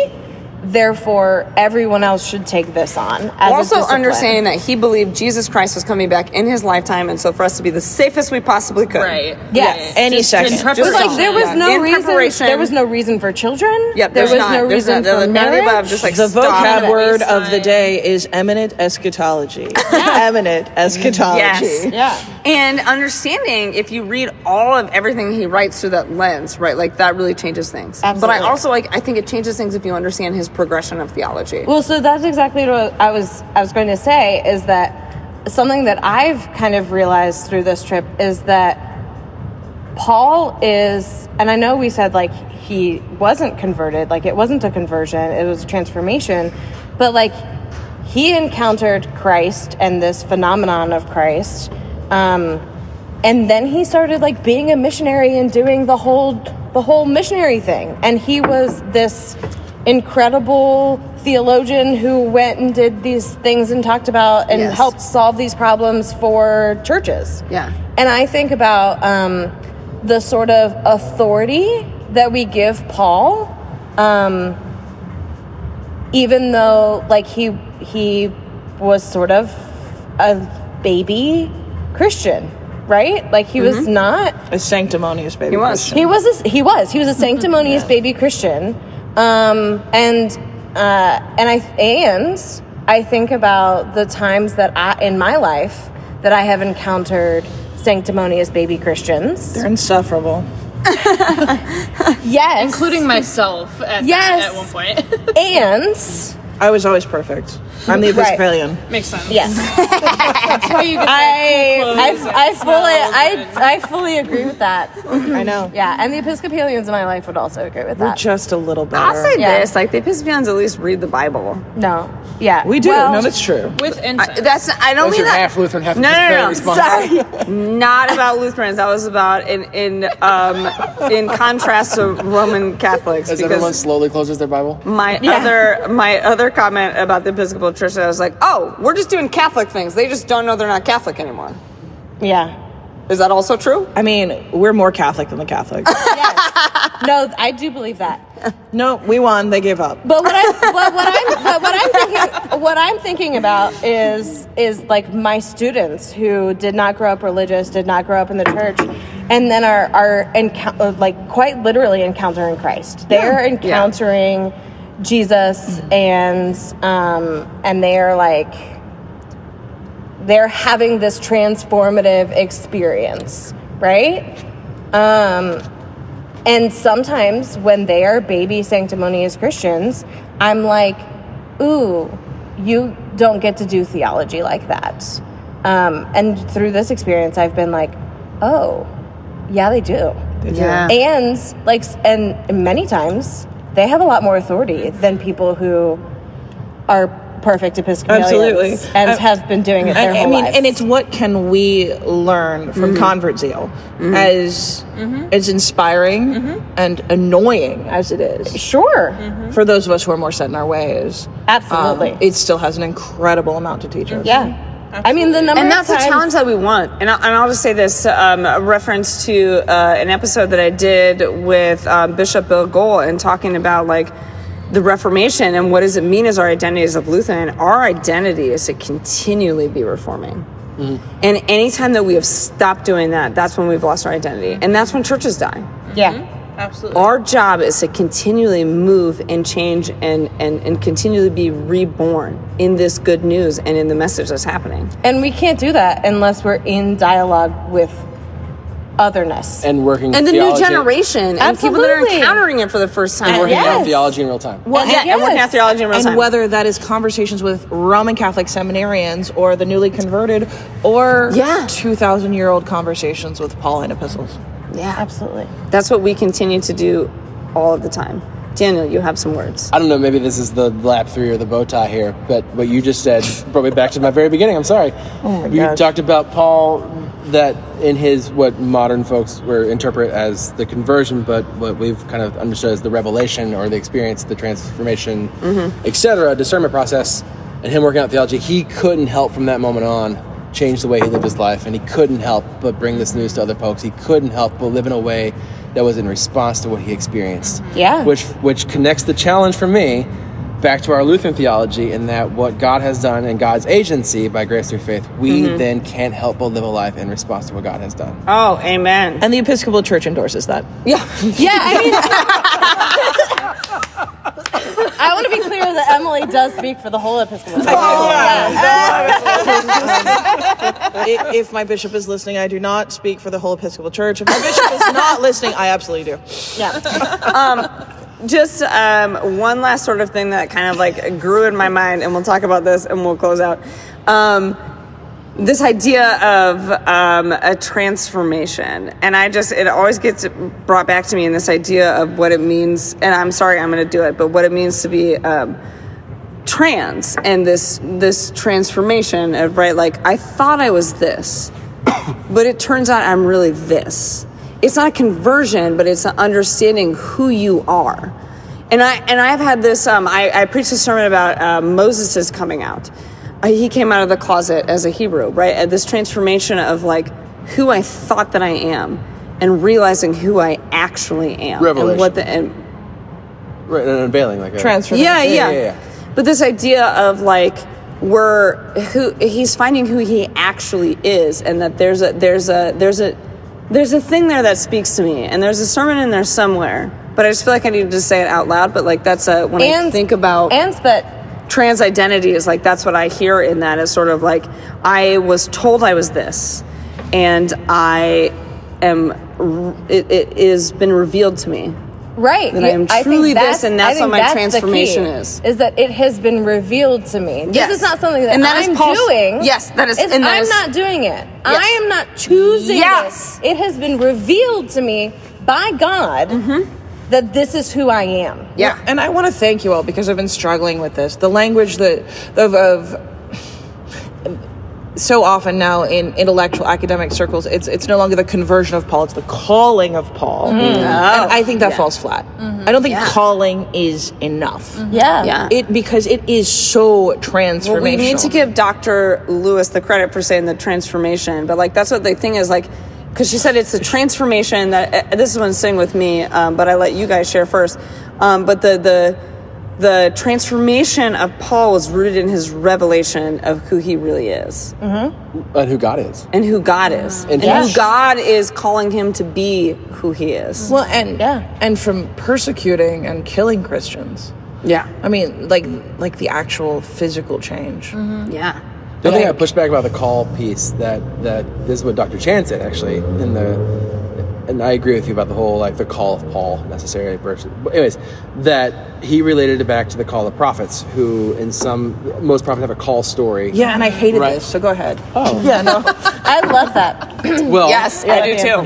Therefore, everyone else should take this on. As a Also discipline. understanding that he believed Jesus Christ was coming back in his lifetime, and so for us to be the safest we possibly could. Right. Yes. Right. Any Just second. in Just It was preparation. like there was Yeah. no In reason. preparation. There was no reason for children. Yep, there there's was not. no There's reason not. for None of the above, marriage. just like The stop. vocab word Wayside. of the day is eminent eschatology. Eminent eschatology. Yes. Yeah. And understanding, if you read all of everything he writes through that lens, right, like that really changes things. But Absolutely. I also I think it changes things if you understand his progression of theology. Well, so that's exactly what I was going to say, is that something that I've kind of realized through this trip is that Paul is, and I know we said like he wasn't converted, like it wasn't a conversion, it was a transformation, but like he encountered Christ and this phenomenon of Christ, and then he started like being a missionary and doing the whole missionary thing, and he was this incredible theologian who went and did these things and talked about and Yes. helped solve these problems for churches. Yeah. And I think about the sort of authority that we give Paul, even though like he was sort of a baby Christian, right? Like he was not. A sanctimonious baby. He was. Christian. He was a sanctimonious baby Christian, and I think about the times that in my life that I have encountered sanctimonious baby Christians. They're insufferable. Yes, Including myself at Yes. one point. and I was always perfect. I'm the Episcopalian. Makes sense. Yes. That's why you get I fully agree with that. I know. Yeah, and the Episcopalians in my life would also agree with We're that. just a little better. I'll say Yeah. this: like the Episcopalians at least read the Bible. No. Yeah. We do. Well, No, that's true. with insight. I don't Those mean are that. half Lutheran, half No, Episcopalian response. Sorry, not about Lutherans. That was about in contrast to Roman Catholics. As everyone slowly closes their Bible. My other comment about the Episcopal Church, I was like, oh, we're just doing Catholic things. They just don't know they're not Catholic anymore. Yeah. Is that also true? I mean, we're more Catholic than the Catholics. Yes. No, I do believe that. No, we won. They gave up. But what I'm thinking about is like my students who did not grow up religious, did not grow up in the church, and then are like quite literally encountering Christ. They're encountering Jesus, and they're like they're having this transformative experience, right? And sometimes when they are baby sanctimonious Christians, I'm like, ooh, you don't get to do theology like that. And through this experience, I've been like, oh, yeah, they do. Yeah. And and many times they have a lot more authority than people who are perfect Episcopalians. Absolutely. And have been doing it their whole lives. And it's what can we learn from convert zeal, as inspiring and annoying as it is. Sure. For those of us who are more set in our ways. Absolutely. It still has an incrable amount to teach us. Yeah. I mean, the number And of that's the times- challenge that we want. And I'll just say this, a reference to an episode that I did with Bishop Bill Gohl, and talking about like the Reformation and what does it mean as our identity as of Lutheran. Our identity is to continually be reforming. And anytime that we have stopped doing that, that's when we've lost our identity. And that's when churches die. Yeah. Absolutely. Our job is to continually move and change and continually be reborn in this good news and in the message that's happening. And we can't do that unless we're in dialogue with otherness. And working And the theology, new generation and people that are Absolutely. encountering it for the first time. and working out Yes. theology in real time. And working out theology in real time. And whether that is conversations with Roman Catholic seminarians or the newly converted, or 2,000-year-old conversations with Pauline epistles. Yeah, Absolutely. that's what we continue to do all of the time. Daniel, you have some words. I don't know, maybe this is the lap 3 or the bow tie here, but what you just said brought me back to my very beginning. I'm sorry. You talked about Paul, that in his, what modern folks interpret as the conversion, but what we've kind of understood as the revelation or the experience, the transformation, etc., discernment process, and him working out theology, he couldn't help from that moment on change the way he lived his life, and he couldn't help but bring this news to other folks. He couldn't help but live in a way that was in response to what he experienced. Yeah. Which connects the challenge for me back to our Lutheran theology, in that what God has done in God's agency by grace through faith, we then can't help but live a life in response to what God has done. Oh, amen. And the Episcopal Church endorses that. Yeah. Yeah, I mean, I want to be clear that Emily does speak for the whole Episcopal Church. If my bishop is listening, I do not speak for the whole Episcopal Church. If my bishop is not listening, I absolutely do. Yeah. Just one last sort of thing that kind of like grew in my mind, and we'll talk about this and we'll close out. This idea of a transformation, and it always gets brought back to me in this idea of what it means, and I'm sorry, I'm going to do it, but what it means to be trans, and this transformation of, right, like I thought I was this, but it turns out I'm really this. It's not a conversion, but it's an understanding who you are. And I've had this, I preached a sermon about Moses' coming out. He came out of the closet as a Hebrew, right? And this transformation of like who I thought that I am, and realizing who I actually am. Revelation. And what Right, an unveiling, like a Transformation. Yeah. But this idea of like he's finding who he actually is, and that there's a thing there that speaks to me, and there's a sermon in there somewhere, but I just feel like I need to say it out loud. But like that's when I think about trans identity, is like that's what I hear in that, is sort of like I was told I was this, and it has been revealed to me Right. That I am truly this, and that's what my transformation is. Is that it has been revealed to me. Yes. This is not something that And that is I'm Paul's, doing. Yes, that is. I'm not doing it. Yes. I am not choosing Yes. it. It has been revealed to me by God that this is who I am. Yeah. And I want to thank you all because I've been struggling with this. The language that of so often now in intellectual academic circles, it's no longer the conversion of Paul, it's the calling of Paul. And I think that falls flat. I don't think calling is enough. Yeah. Because it is so transformational. Well, we need to give Dr. Lewis the credit for saying the transformation, but like that's what the thing is, like, because she said it's a transformation that this is one sitting with me, but I let you guys share first. But the transformation of Paul was rooted in his revelation of who he really is. And who God is. And who God is. And who God is calling him to be who he is. Well, and from persecuting and killing Christians. Yeah. I mean, like the actual physical change. Yeah. The other thing I push back about the call piece, that this is what Dr. Chan said, actually, and I agree with you about the whole, like, the call of Paul necessarily versus, but anyways, that he related it back to the call of prophets, who most prophets have a call story. Yeah, and I hated this, so go ahead. Oh. Yeah, no. I love that. Well, Yes, I do too.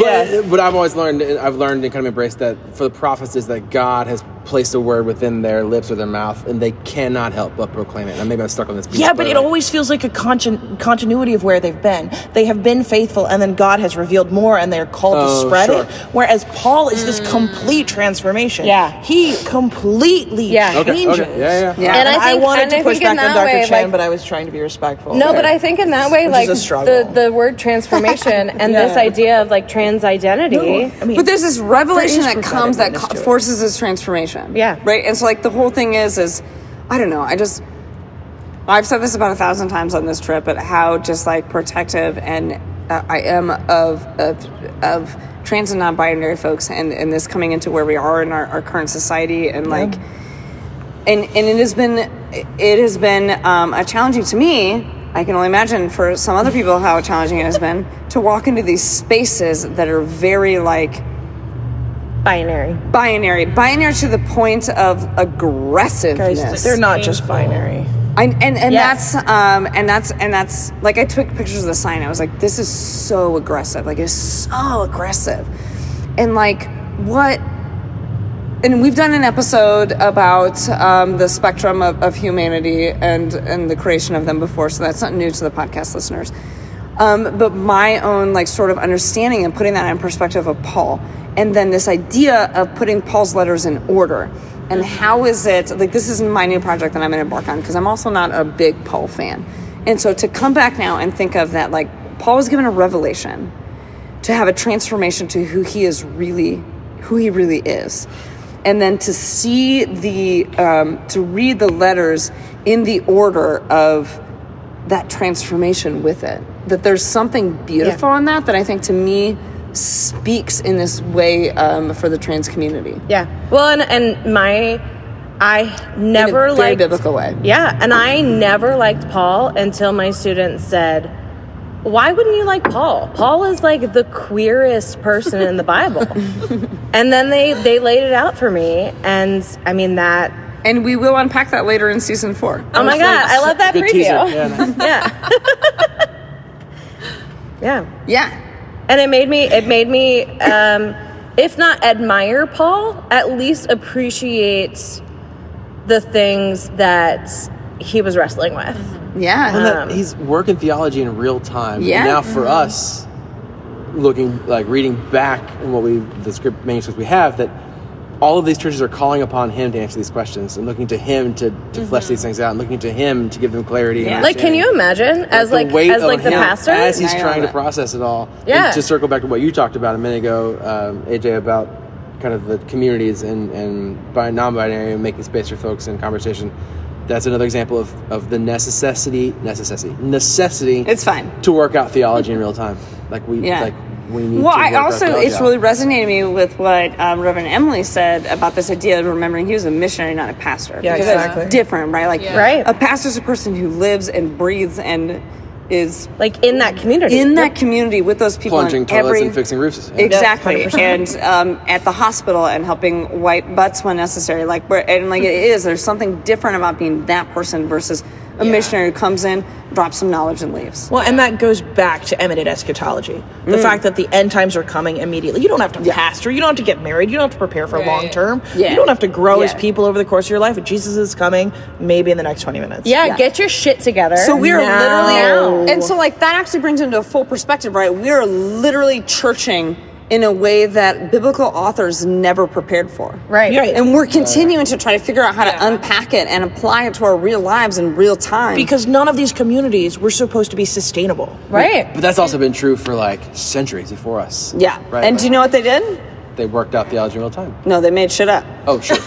But I've always learned, and I've learned and kind of embraced that for the prophets is that God has placed a word within their lips or their mouth, and they cannot help but proclaim it. And maybe I'm stuck on this piece. Yeah, but it always feels like a continuity of where they've been. They have been faithful, and then God has revealed more, and they're called to spread it. Whereas Paul is this complete transformation. Yeah. He completely changes. Okay. Yeah. And I wanted to push back on Dr. way, Chan, but I was trying to be respectful. No, but I think in that way, Which like is a struggle. the word transformation and this idea of like trans identity. I mean, But there's this revelation there is that comes that prophetic witness to it. forces this transformation. Yeah. Right? And so, like, the whole thing is, I don't know, I've said this about 1,000 times on this trip, but how just, like, protective and I am of trans and non-binary folks and this coming into where we are in our current society. And, like, and it has been challenging to me. I can only imagine for some other people how challenging it has been to walk into these spaces that are very, like, Binary to the point of aggressiveness. guys, they're not just binary. Yes. That's like, I took pictures of the sign. I was like, this is so aggressive. Like, it's so aggressive. And like, what? And we've done an episode about the spectrum of humanity and the creation of them before, so that's not new to the podcast listeners. But my own, like, sort of understanding and putting that in perspective of Paul, and then this idea of putting Paul's letters in order, and how is it, like, this is my new project that I'm going to embark on, because I'm also not a big Paul fan. And so to come back now and think of that, like, Paul was given a revelation to have a transformation to who he really is. And then to see to read the letters in the order of that transformation with it. That there's something beautiful in that I think, to me, speaks in this way for the trans community. Yeah. Well, I never in a very biblical way. Yeah, and I never liked Paul until my students said, "Why wouldn't you like Paul? Paul is like the queerest person in the Bible." And then they laid it out for me, and I mean that. And we will unpack that later in season 4. Oh my God, I love that Good preview. teaser. Yeah, nice. Yeah. And it made me, if not admire Paul, at least appreciate the things that he was wrestling with. Yeah. And that he's working theology in real time. Yeah. And now for us, reading back in the script manuscripts we have, that all of these churches are calling upon him to answer these questions and looking to him to flesh these things out and looking to him to give them clarity. Yeah. And Like, can you imagine as the pastor? as he's I know trying to that. process it all. Yeah. And to circle back to what you talked about a minute ago, AJ, about kind of the communities and by non-binary and making space for folks in conversation. That's another example of the necessity. It's fine. To work out theology in real time. We need Well, to work our theology it's out. really resonated me with what Reverend Emily said about this idea of remembering he was a missionary, not a pastor. Yeah, because exactly. It's different, right? Like, Right. a pastor's a person who lives and breathes and is like in that community. In that community with those people. Plunging toilets and fixing roofs. Yeah. Exactly. And at the hospital and helping wipe butts when necessary. There's something different about being that person versus a missionary who comes in, drops some knowledge, and leaves. Well, and that goes back to eminent eschatology. The fact that the end times are coming immediately. You don't have to pastor. You don't have to get married. You don't have to prepare for long term. Yeah. You don't have to grow as people over the course of your life. Jesus is coming maybe in the next 20 minutes. Yeah, get your shit together. So we are now. literally... And so, that actually brings into a full perspective, right? We are literally churching in a way that biblical authors never prepared for. Right. And we're continuing to try to figure out how to unpack it and apply it to our real lives in real time. Because none of these communities were supposed to be sustainable. Right. But that's also been true for centuries before us. Yeah. Right? And do you know what they did? They worked out theology in real time. No, they made shit up. Oh, sure.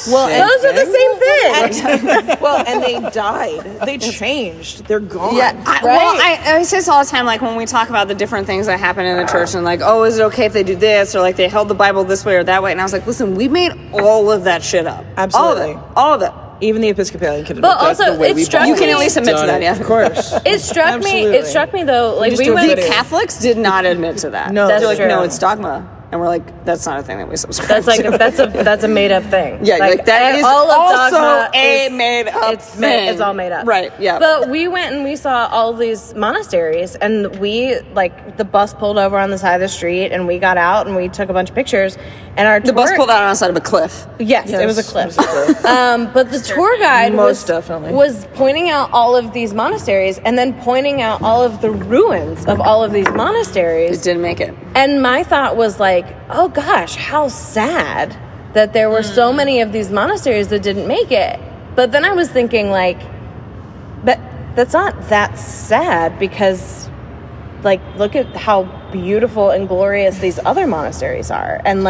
Well, those are the same thing. Well, and they died. They changed. They're gone. Yeah, I say this all the time, when we talk about the different things that happen in the church and is it okay if they do this, or they held the Bible this way or that way, and I was like, listen, we made all of that shit up. Absolutely. All of it. Even the Episcopalian could admit But that's also, the way it we struck bought me. You can at least admit to that, yeah. Of course. It struck me. It struck me though. just We do a went. video. Catholics did not admit to that. No. That's They're like, true. no, it's dogma. And we're like, that's not a thing that we subscribe That's to. that's a made up thing. Yeah, that is all of also dogma a is- made up thing. It's all made up. Right, yeah. But we went and we saw all these monasteries, and we the bus pulled over on the side of the street, and we got out and we took a bunch of pictures. And the bus pulled out on the side of a cliff. Yes, it was a cliff. But the tour guide was pointing out all of these monasteries and then pointing out all of the ruins of all of these monasteries. It didn't make it. And my thought was oh gosh, how sad that there were so many of these monasteries that didn't make it. But then I was thinking but that's not that sad, because look at how beautiful and glorious these other monasteries are. And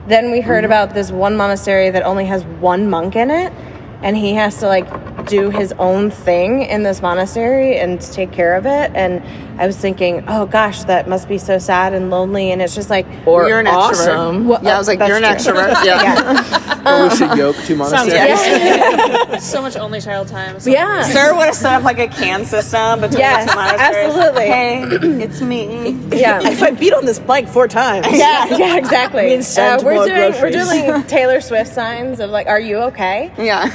then we heard about this one monastery that only has one monk in it, and he has to do his own thing in this monastery and take care of it. And I was thinking, oh gosh, that must be so sad and lonely. And it's just or you're an awesome. extrovert. Well, I was like, you're an extrovert. Yeah. Or we should yoke two monasteries. So much only child time. Yeah. Sarah would have set up a can system between the two monasteries. Absolutely. Hey, it's me. Yeah. If I beat on this plank 4 times. Yeah, exactly. We're groceries. doing Taylor Swift signs of are you okay? Yeah.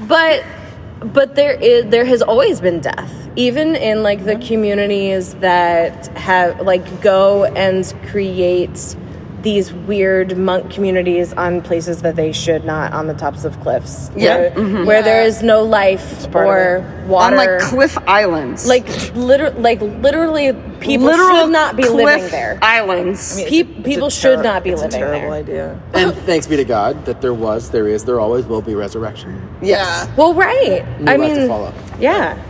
But there has always been death, even in the communities that have go and create these weird monk communities on places that they should not, on the tops of cliffs. Yeah. Where there is no life or water. On cliff islands. Literally people should not be living there. Islands. People should not be living there. It's a terrible idea. And thanks be to God that there was, there is, there always will be resurrection. Yes. Well, right. New life to follow. Yeah.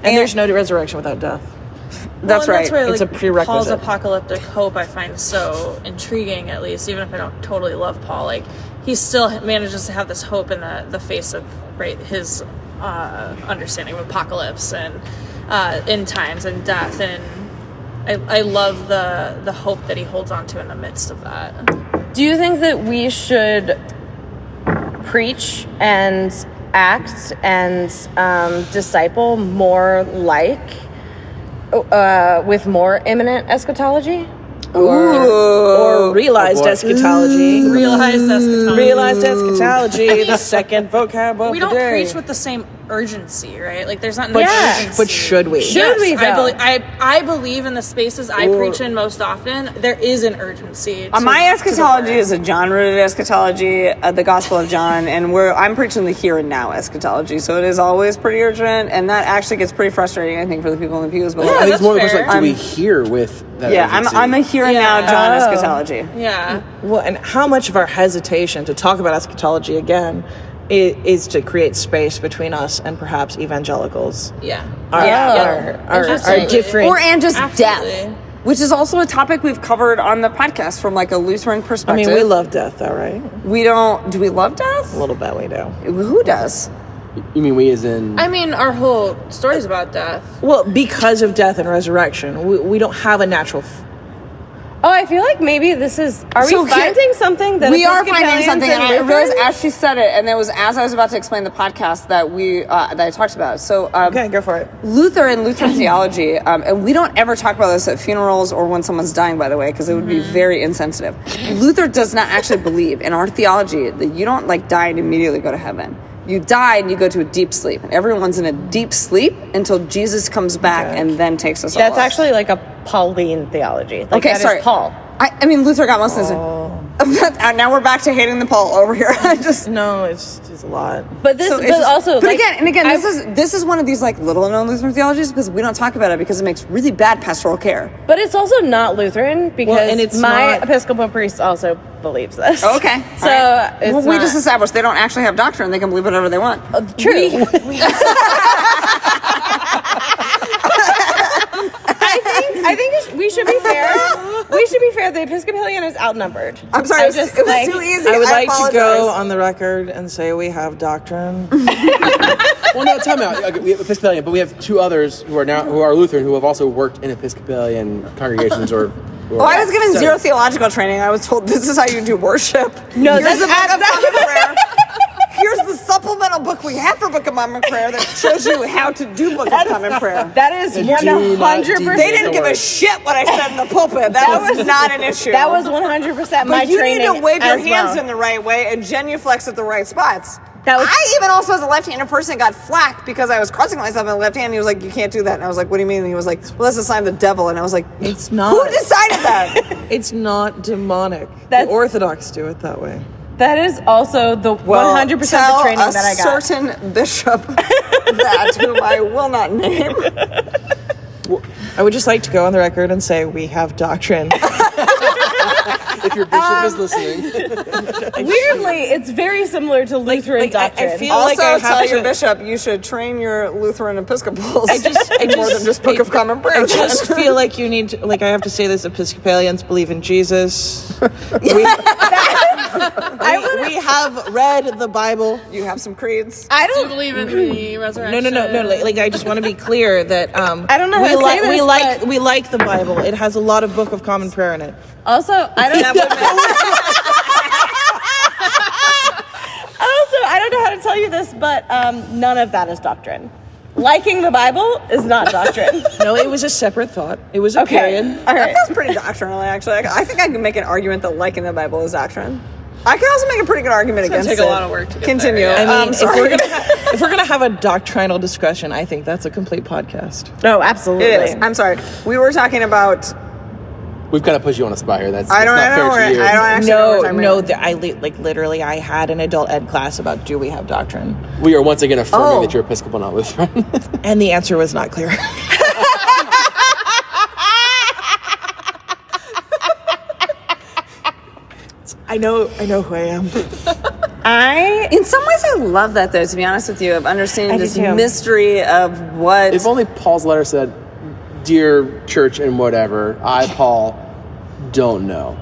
And there's no resurrection without death. That's right. That's where, It's a prerequisite. Paul's apocalyptic hope I find so intriguing, at least, even if I don't totally love Paul. He still manages to have this hope in the face of his understanding of apocalypse and end times and death, and I love the hope that he holds on to in the midst of that. Do you think that we should preach and act and disciple more with more imminent eschatology? Or realized eschatology. Realized eschatology. Realized eschatology, the second vocab of We the don't day. preach with the same urgency, right? There's not an urgency. But should we? Should we, though? I believe in the spaces I preach in most often, there is an urgency. My eschatology is a John-rooted eschatology, the Gospel of John, and I'm preaching the here and now eschatology, so it is always pretty urgent, and that actually gets pretty frustrating, I think, for the people in the pews. But I think it's more the fair. question, do we hear with that urgency? I'm a here and now John eschatology. Yeah. Well, and how much of our hesitation to talk about eschatology again is to create space between us and perhaps evangelicals. Yeah. Are different. And just Absolutely. death, which is also a topic we've covered on the podcast from a Lutheran I perspective. mean, we love death, though, right? Do we love death? A little bit, we do. Who does? You mean we as in... I mean, our whole story is about death. Well, because of death and resurrection, we don't have a natural... Oh, I feel like maybe this is. Are we finding something that we are finding Episcopalians something? And I and realized Lutherans? as she said it, and it was as I was about to explain the podcast that I talked about. So Okay, go for it. Lutheran theology, and we don't ever talk about this at funerals or when someone's dying, by the way, because it would be very insensitive. Luther does not actually believe in our theology that you don't like die and immediately go to heaven. You die and you go to a deep sleep. And everyone's in a deep sleep until Jesus comes back and then takes us all That's up. actually like a Pauline theology. Like Okay, that sorry. is Paul. I mean, Luther got most of this. Now we're back to hating the Paul over here. No, it's a lot. But this, So it's but just- also, but like, again, this is one of these like little known Lutheran theologies because we don't talk about it because it makes really bad pastoral care. But it's also not Lutheran because and it's my not- Episcopal priest also believes this. Okay, So it's well, we not- just established they don't actually have doctrine; they can believe whatever they want. True. I think we should be fair. We should be fair. The Episcopalian is outnumbered. I'm sorry, it was too easy. I would like to apologize. go on the record and say we have doctrine. Well, no, time out. Okay, we have Episcopalian, but we have two others who are Lutheran who have also worked in Episcopalian congregations or Well, I was given zero theological training. I was told this is how you do worship. No, Here's that's the Book of Common Prayer. Here's the supplemental book we have for Book of Common Prayer that shows you how to do Book of Common Prayer. That is do not 100%. They didn't give a shit what I said in the pulpit. That was not an issue. That was 100% my But you training. need to wave your as hands well. in the right way and genuflex at the right spots. That was- I even also, as a left-handed person, got flack because I was crossing myself in the left hand. And he was like, "You can't do that." And I was like, "What do you mean?" And he was like, "Well, that's a sign of the devil." And I was like, It's not. "Who decided that?" It's not demonic. That's- the Orthodox do it that way. That is also the 100% the training that I got. Tell a certain bishop that, whom I will not name. I would just like to go on the record and say we have doctrine. if your bishop is listening. Weirdly, it's very similar to Lutheran doctrine. I feel Also, like I have tell your to- bishop you should train your Lutheran Episcopals I just- more than just Book of Common Prayer. I just feel like you need to, like I have to say this, Episcopalians believe in Jesus. We have read the Bible. You have some creeds. I Do don't believe in the resurrection. No. Like I just want to be clear that I don't know how to say this, we like the Bible. It has a lot of Book of Common Prayer in it. Also, I don't know how to tell you this, but none of that is doctrine. Liking the Bible is not doctrine. No, it was a separate thought. It was a Okay. period. All That right. feels pretty doctrinal, actually. I think I can make an argument that liking the Bible is doctrine. I can also make a pretty good argument gonna against take a it. lot of work to get Continue. there, I mean, sorry. if we're gonna have a doctrinal discussion, I think that's a complete podcast. No, absolutely. It is. I'm sorry. We were talking about. We've kind of put you on a spot here. That's I don't not fair know. to you. I don't actually know what we're talking about. I literally I had an adult ed class about do we have doctrine, We are once again affirming Oh. that you're Episcopal, not Lutheran. and the answer was not clear. I know who I am. In some ways, I love that, though, to be honest with you, of understanding I do this too. mystery of what. If only Paul's letter said, "Dear church and whatever, I, Paul, don't know."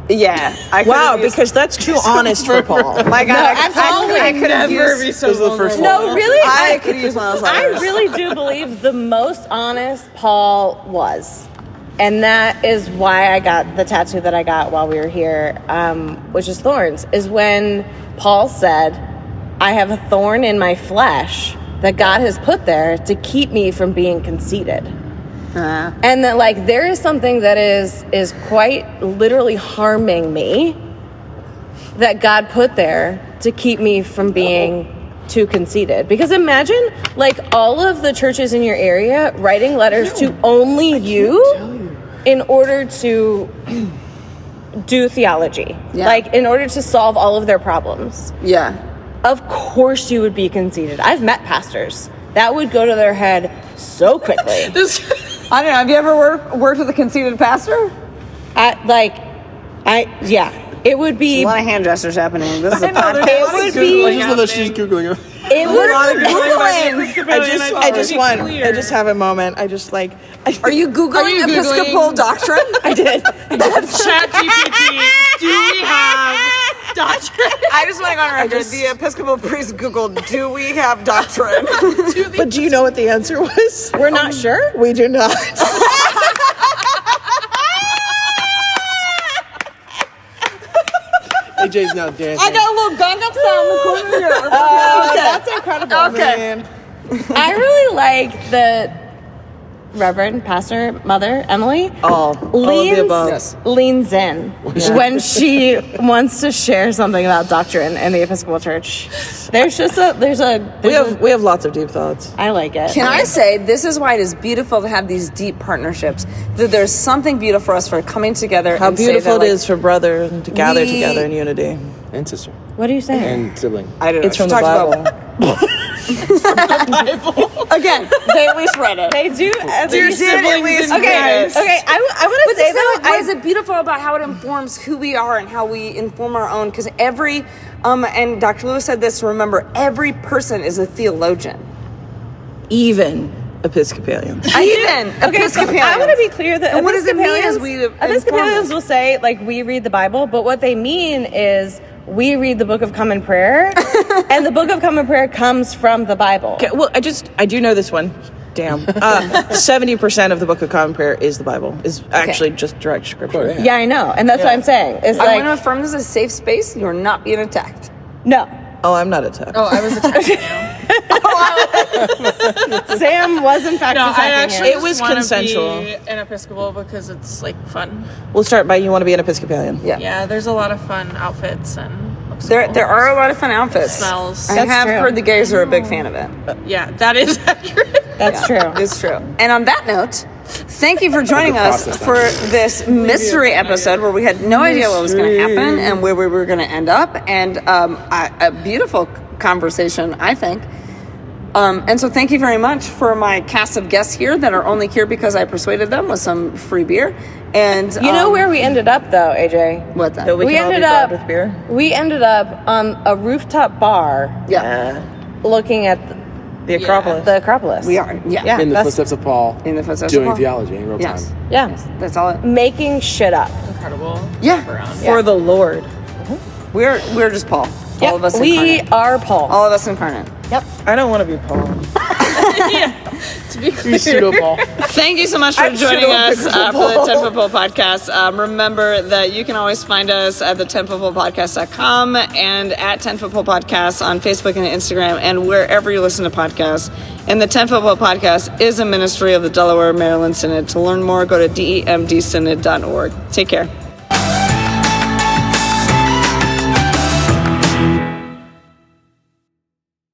Yeah. I could've Wow, used- because that's too honest for Paul. My God. absolutely. I could have used. This is the first No, one. really? I could use one of those I letters. really do believe the most honest Paul was. And that is why I got the tattoo that I got while we were here, which is thorns, is when Paul said, I have a thorn in my flesh that God has put there to keep me from being conceited. And that, like, there is something that is quite literally harming me that God put there to keep me from being too conceited. Because imagine, like, all of the churches in your area writing letters to only you in order to do theology. Yeah. Like, in order to solve all of their problems. Yeah. Of course you would be conceited. I've met pastors. That would go to their head so quickly. I don't know. Have you ever worked with a conceited pastor? It would be... A lot of hand gestures happening. This is a podcast. It would be... I just love that she's Googling it. It would... I just have a moment. I just like. Are you Googling Episcopal doctrine? I did. ChatGPT, do we have doctrine? I just want to go on record. The Episcopal priest Googled, do we have doctrine? But do you know what the answer was? We're not sure? We do not. AJ's now dancing. I got a little Gangnam style in the corner here. That's incredible. Okay. I really like the Reverend Pastor Mother Emily. All of the above. Yes. Leans in when she wants to share something about doctrine in the Episcopal Church. There's We have lots of deep thoughts. I like it. Can I say, this is why it is beautiful to have these deep partnerships. That there's something beautiful for us for coming together. How and say beautiful that, it is for brothers to gather together in unity. And sister. What are you saying? And sibling. I don't know. It's from She the talked Bible. Again, they at least read it. They do. Your siblings. Okay. I want to say though. Why is it beautiful about how it informs who we are and how we inform our own? Because every, and Dr. Lewis said this, remember, every person is a theologian. Even Episcopalians. Even Episcopalians. I want to be clear that And what does it mean as we Episcopalians will say, like, we read the Bible, but what they mean is we read the Book of Common Prayer, and the Book of Common Prayer comes from the Bible. Okay, well, I do know this one. Damn. 70% of the Book of Common Prayer is the Bible. Is actually just direct scripture. Oh, yeah. Yeah, I know, and that's what I'm saying. It's I like, want to affirm this is a safe space. You're not being attacked. no. Oh, I'm not attacked. Oh, I was attacking you. Sam was in fact No, I attacking actually him. It was just wanna consensual. be an Episcopal because it's like fun. We'll start by you want to be an Episcopalian. Yeah. Yeah, there's a lot of fun outfits and looks There cool. are a lot of fun outfits. Smells. I That's have true. heard the gays are a big fan of it. Yeah, that is accurate. That's true. It's true. And on that note, thank you for joining us for this mystery episode where we had no idea what was going to happen and where we were going to end up, and a beautiful conversation, I think. And so thank you very much for my cast of guests here that are only here because I persuaded them with some free beer. And You know where we ended up, though, AJ? What then? That we can all ended be up bribed with beer. We ended up on a rooftop bar Yeah, looking at The Acropolis. the Acropolis. we are. Yeah, In the that's- footsteps of Paul. in the footsteps of Doing Paul. theology in real Yes, time. Yeah. that's all. Making shit up. Incredible. Yeah. Background. For the Lord. We're just Paul. All of us we incarnate. are Paul. All of us incarnate. I don't want to be Paul. To be clear. Pseudo Paul. Thank you so much for joining us for the 10 Foot Pole podcast. Remember that you can always find us at the 10footpolepodcast.com and at 10 Foot Pole Podcast on Facebook and Instagram and wherever you listen to podcasts. And the 10 Foot Pole Podcast is a ministry of the Delaware Maryland Synod. To learn more, go to demdsynod.org. Take care.